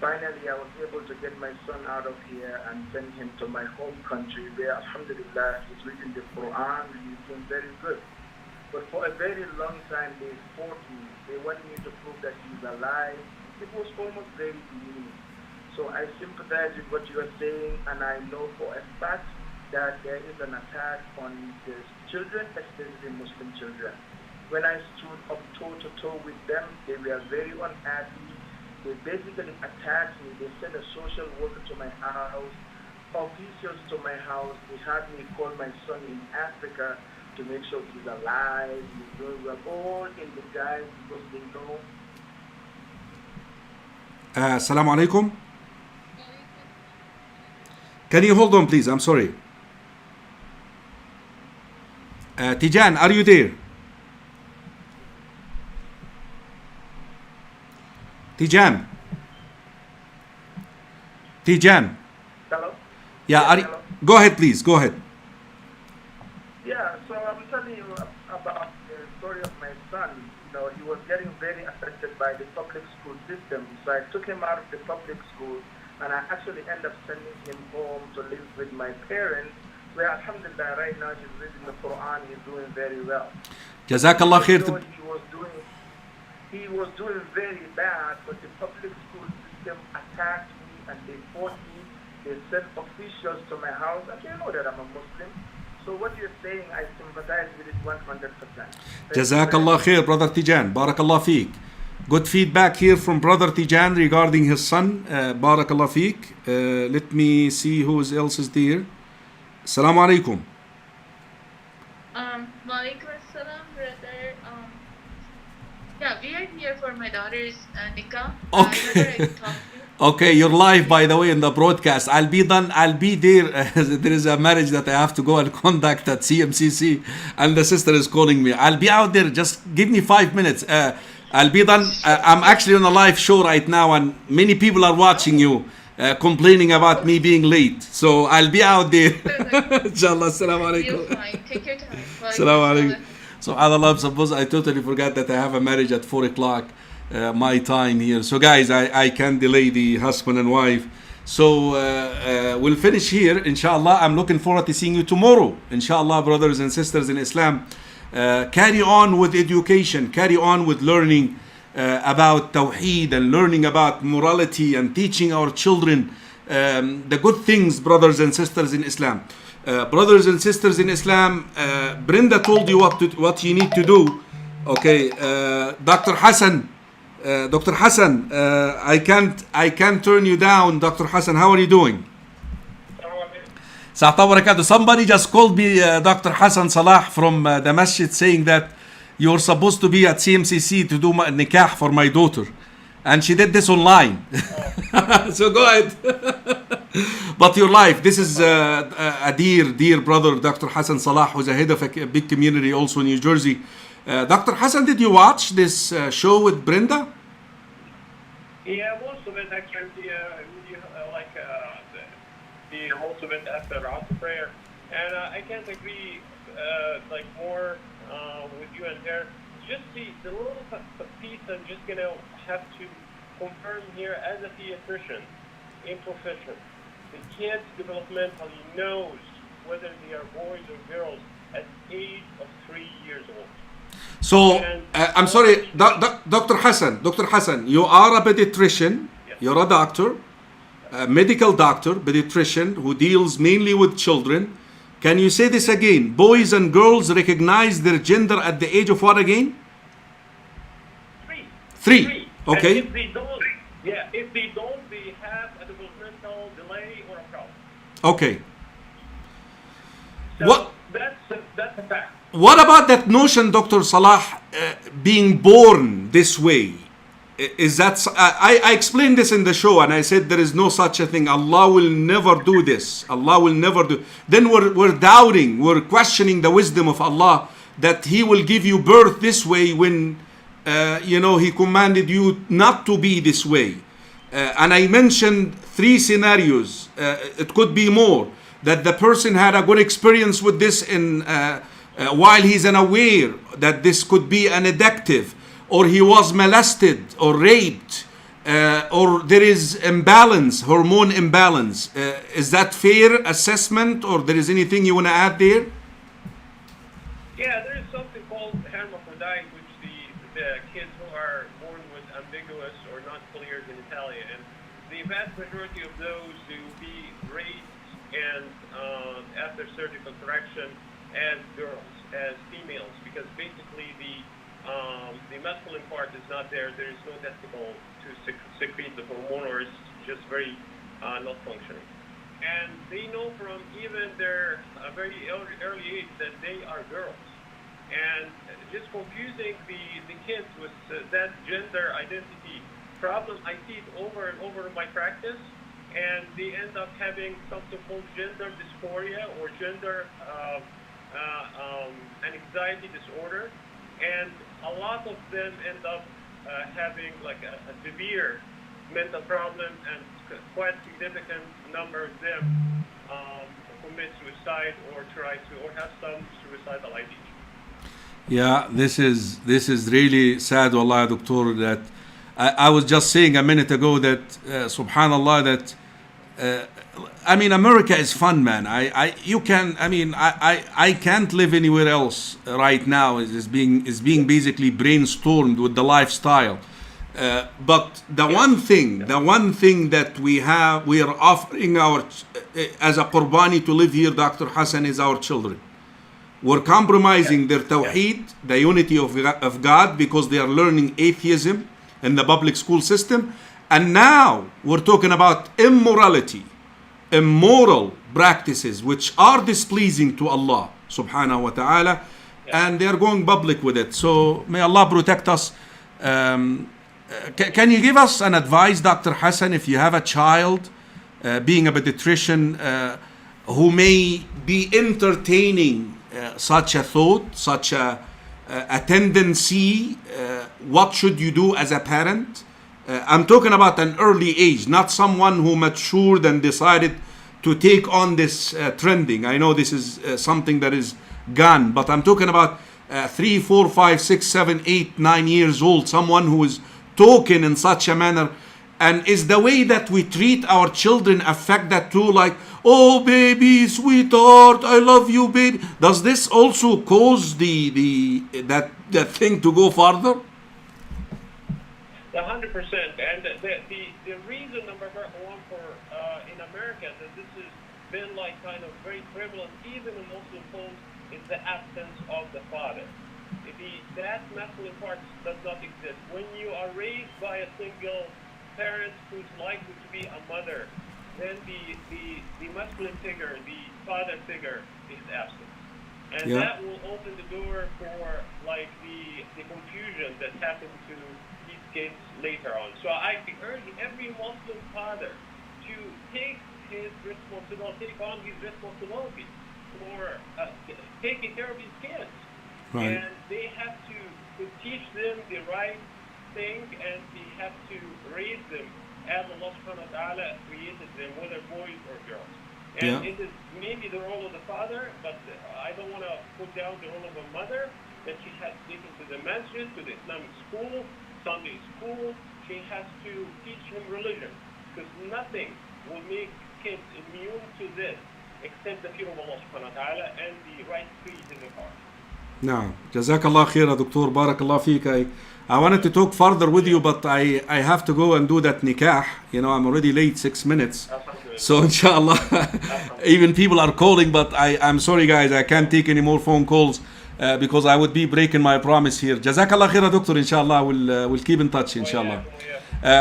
Finally, I was able to get my son out of here and send him to my home country where, alhamdulillah, he's reading the Quran and he's doing very good. But for a very long time, they fought me. They wanted me to prove that he's alive. It was almost very demeaning. So I sympathize with what you are saying, and I know for a fact that there is an attack on the children, especially Muslim children. When I stood up toe-to-toe with them, they were very unhappy. They basically attacked me. They sent a social worker to my house, officials to my house. They had me call my son in Africa to make sure he's alive, he's doing well, all in the guise because they know.
Assalamu alaikum. Can you hold on, please? I'm sorry. Tijan, are you there? Tijan.
Hello?
Yeah,
hello?
Go ahead, please. Go ahead.
Yeah, so I'm telling you about the story of my son. He was getting very affected by the public school system. So I took him out of the public school, and I actually ended up sending him home to live with my parents, where alhamdulillah right now he's reading the Quran, he's doing very well.
Jazakallah khair.
He was doing very bad, but the public school system attacked me and they fought me. They sent officials to my house, and they know that I'm a Muslim. So what you're saying, I sympathize with it 100%.
Jazakallah khair, brother Tijan. Barakallah feek. Good feedback here from brother Tijan regarding his son. Barakallah feek. Let me see who else is there. Assalamu alaikum.
Walaikum assalam, brother. Yeah, we are here for my daughter's nikah.
Okay. Okay, you're live, by the way, in the broadcast. I'll be there. There is a marriage that I have to go and conduct at CMCC, and the sister is calling me. I'll be out there. Just give me 5 minutes. I'll be done. I'm actually on a live show right now, and many people are watching you, complaining about me being late. So I'll be out there. Inshallah. Assalamu alaikum.
You're fine. Take your time.
Assalamu alaikum. So, Allah, suppose I totally forgot that I have a marriage at 4 o'clock. My time here. So guys, I can't delay the husband and wife. So we'll finish here, inshallah. I'm looking forward to seeing you tomorrow, inshallah, brothers and sisters in Islam. Carry on with education, carry on with learning about Tawheed and learning about morality and teaching our children the good things, brothers and sisters in Islam. Brothers and sisters in Islam, Brenda told you what you need to do. Okay, Dr. Hassan, I can't turn you down. Dr. Hassan, how are you doing? Somebody just called me Dr. Hassan Salah from the masjid saying that you're supposed to be at CMCC to do my nikah for my daughter, and she did this online. So go ahead. But your life, this is a dear brother, Dr. Hassan Salah, who's a head of a big community also in New Jersey. Dr. Hassan, did you watch this show with Brenda?
Yeah, most of it actually, most of it after prayer, and I can't agree more with you and her. Just the little piece I'm just gonna have to confirm here as a pediatrician in profession. The kid developmentally knows whether they are boys or girls at the age of 3 years old.
So, I'm sorry, Dr. Hassan, you are a pediatrician,
yes.
You're a doctor, a medical doctor, pediatrician, who deals mainly with children. Can you say this again? Boys and girls recognize their gender at the age of what again? 3. Okay.
And if they don't, they have a developmental delay or a problem.
Okay.
So that's a fact.
What about that notion, Dr. Salah, being born this way? Is that I explained this in the show, and I said there is no such a thing. Allah will never do this. Allah will never do. Then we're doubting, we're questioning the wisdom of Allah that He will give you birth this way when He commanded you not to be this way. And I mentioned 3 scenarios. It could be more, that the person had a good experience with this in while he's unaware that this could be an addictive, or he was molested or raped, or there is imbalance, hormone imbalance. Is that fair assessment, or there is anything you want to add there?
Yeah, there is something called hermaphrodite, which the kids who are born with ambiguous or not clear genitalia, and the vast majority of those who be raised and after surgical correction as girls, as females, because basically the masculine part is not there. There is no testicle to secrete the hormone, or it's just very not functioning. And they know from even their very early age that they are girls. And just confusing the kids with that gender identity problem, I see it over and over in my practice, and they end up having something called gender dysphoria or gender anxiety disorder, and a lot of them end up having like a severe mental problem, and quite a significant number of them commit suicide or try to, or have some suicidal ideation.
Yeah, this is really sad, wallah, doctor, that I was just saying a minute ago that subhanallah, that I mean, America is fun, man. I can't live anywhere else right now. Is being basically brainstormed with the lifestyle. But the one thing that we are offering our as a qurbani to live here, Dr. Hassan, is our children. We're compromising their tawheed, the unity of God, because they are learning atheism in the public school system. And now we're talking about immorality, immoral practices which are displeasing to Allah subhanahu wa ta'ala, and they're going public with it. So may Allah protect us. Can you give us an advice, Dr. Hassan, if you have a child being a pediatrician who may be entertaining such a thought, such a tendency, what should you do as a parent? I'm talking about an early age, not someone who matured and decided to take on this trending. I know this is something that is gone, but I'm talking about 3, 4, 5, 6, 7, 8, 9 years old, someone who is talking in such a manner. And is the way that we treat our children affect that too? Like, oh baby, sweetheart, I love you, baby. Does this also cause that thing to go farther?
100%. And the reason number one for in America that this is been like kind of very prevalent even in Muslim homes is the absence of the father. That masculine part does not exist. When you are raised by a single parent who's likely to be a mother, then the masculine figure, the father figure, is absent. And that will open the door for like the confusion that happens to these kids later on. So I urge every Muslim father to take on his responsibility for taking care of his kids.
Right.
And they have to teach them the right thing, and they have to raise them as Allah subhanahu wa ta'ala created them, whether boys or girls. And it is maybe the role of the father, but I don't want to put down the role of a mother, that she has to take him to the masjid, to the Islamic school, Sunday school. She has to teach him religion, because nothing will make kids immune to this except the fear of Allah subhanahu wa ta'ala and the right creed in the heart.
نعم جزاك الله خير يا دكتور بارك الله فيك. I wanted to talk further with you, but I have to go and do that nikah. You know, I'm already late 6 minutes. So inshallah, even people are calling, but I'm sorry guys, I can't take any more phone calls because I would be breaking my promise here. جزاك الله خير يا دكتور. Inshallah, we'll keep in touch inshallah.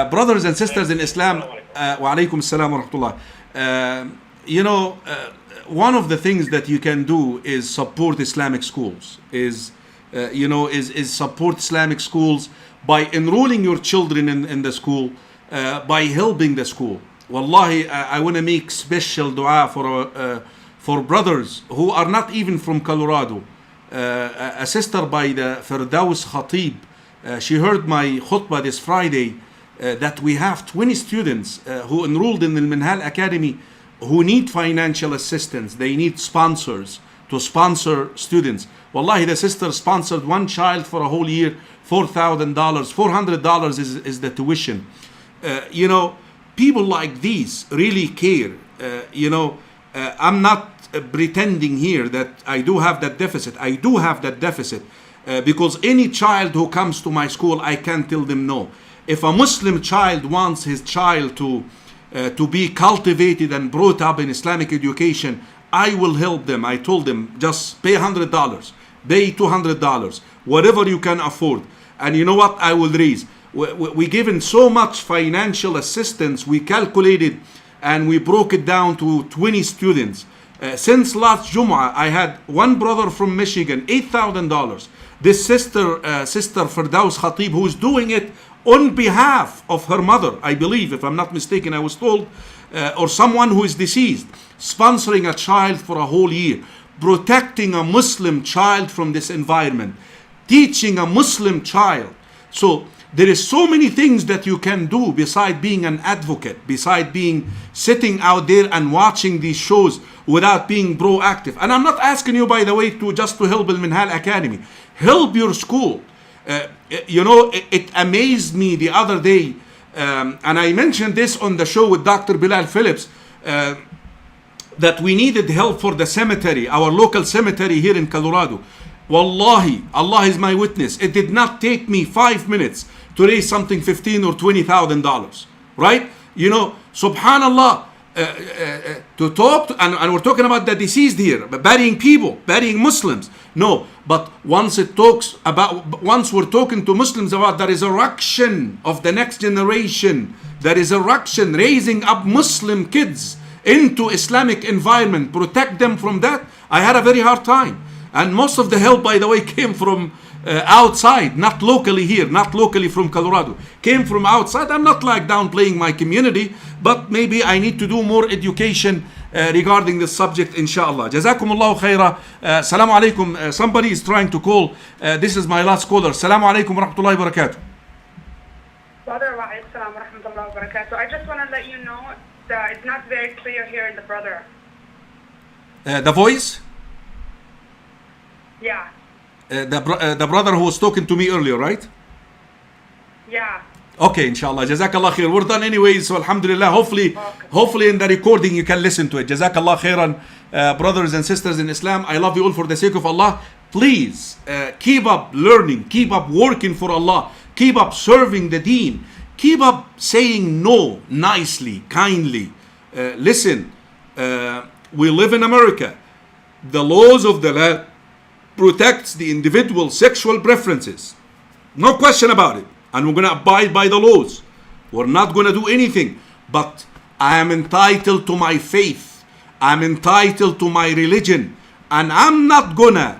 Brothers and sisters in Islam, wa alaikum assalam wa rahmatullah. You know, one of the things that you can do is support Islamic schools, is support Islamic schools by enrolling your children in the school, by helping the school. Wallahi, I want to make special dua for brothers who are not even from Colorado. A sister by the Firdaus Khatib, she heard my khutbah this Friday that we have 20 students who enrolled in the Minhal Academy who need financial assistance. They need sponsors to sponsor students. Wallahi, the sister sponsored one child for a whole year, $4,000. $400 is the tuition. You know, people like these really care. I'm not pretending here that I do have that deficit. I do have that deficit because any child who comes to my school, I can't tell them no. If a Muslim child wants his child to be cultivated and brought up in Islamic education, I will help them. I told them, just pay $100, pay $200, whatever you can afford. And you know what? I will raise. We given so much financial assistance, we calculated and we broke it down to 20 students. Since last Jum'ah, I had one brother from Michigan, $8,000. This sister Firdaus Khatib, who is doing it on behalf of her mother, I believe, if I'm not mistaken, I was told, or someone who is deceased, sponsoring a child for a whole year, protecting a Muslim child from this environment, teaching a Muslim child. So there is so many things that you can do beside being an advocate, beside being sitting out there and watching these shows without being proactive. And I'm not asking you, by the way, to help Al Minhal Academy. Help your school. It amazed me the other day, and I mentioned this on the show with Dr. Bilal Phillips, that we needed help for the cemetery, our local cemetery here in Colorado. Wallahi, Allah is my witness. It did not take me 5 minutes to raise something $15,000 or $20,000, right? You know, subhanallah, to talk to, and we're talking about the deceased here, burying people, burying Muslims. No, but once we're talking to Muslims about the resurrection of the next generation, the resurrection, raising up Muslim kids into Islamic environment, protect them from that, I had a very hard time. And most of the help, by the way, came from outside, not locally here, not locally from Colorado, came from outside. I'm not like downplaying my community, but maybe I need to do more education regarding this subject, inshallah. Jazakumullahu khaira. Assalamu alaikum. Somebody is trying to call. This is my last caller. Assalamu alaikum wa rahmatullahi wa barakatuh.
I just want to let you know that it's not very clear here in the brother.
The voice?
Yeah.
The brother who was talking to me earlier, right?
Yeah.
Okay, inshallah. Jazakallah khair. We're done anyway, so alhamdulillah. Hopefully in the recording you can listen to it. Jazakallah khairan, brothers and sisters in Islam. I love you all for the sake of Allah. Please keep up learning, keep up working for Allah, keep up serving the deen, keep up saying no nicely, kindly. Listen, we live in America. The laws of the land protects the individual's sexual preferences. No question about it. And we're going to abide by the laws. We're not going to do anything. But I am entitled to my faith. I'm entitled to my religion. And I'm not going to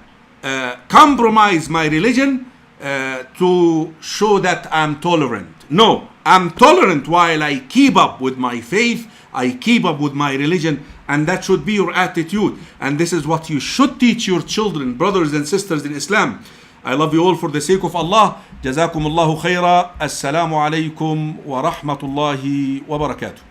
compromise my religion to show that I'm tolerant. No, I'm tolerant while I keep up with my faith. I keep up with my religion. And that should be your attitude. And this is what you should teach your children, brothers and sisters in Islam. I love you all for the sake of Allah. جزاكم الله خيرا. السلام عليكم ورحمة الله وبركاته.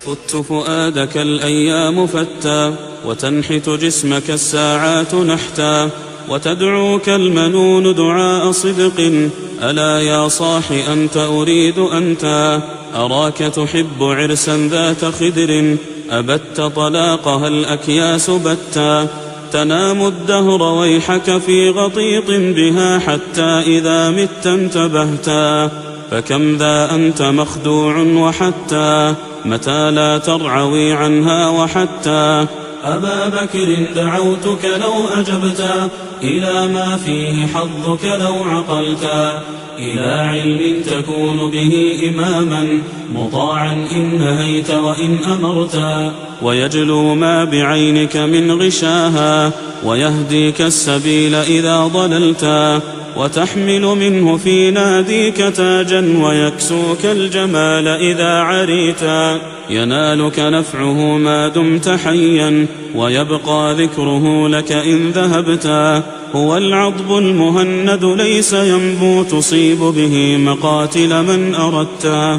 فت فؤادك الأيام فتى وتنحت جسمك الساعات نحتا وتدعوك المنون دعاء صدق ألا يا صاح أنت أريد أنت أراك تحب عرسا ذات خدر أبت طلاقها الأكياس بتا تنام الدهر ويحك في غطيط بها حتى إذا مت انتبهتا فكم ذا أنت مخدوع وحتى متى لا ترعوي عنها وحتى أبا بكر دعوتك لو أجبتا إلى ما فيه حظك لو عقلتا إلى علم تكون به إماما مطاعا إن نهيت وإن أمرتا ويجلو ما بعينك من غشاها ويهديك السبيل إذا ضللتا وتحمل منه في ناديك تاجا ويكسوك الجمال إذا عريتا ينالك نفعه ما دمت حيا ويبقى ذكره لك إن ذهبتا هو العضب المهند ليس ينبو تصيب به مقاتل من أردتا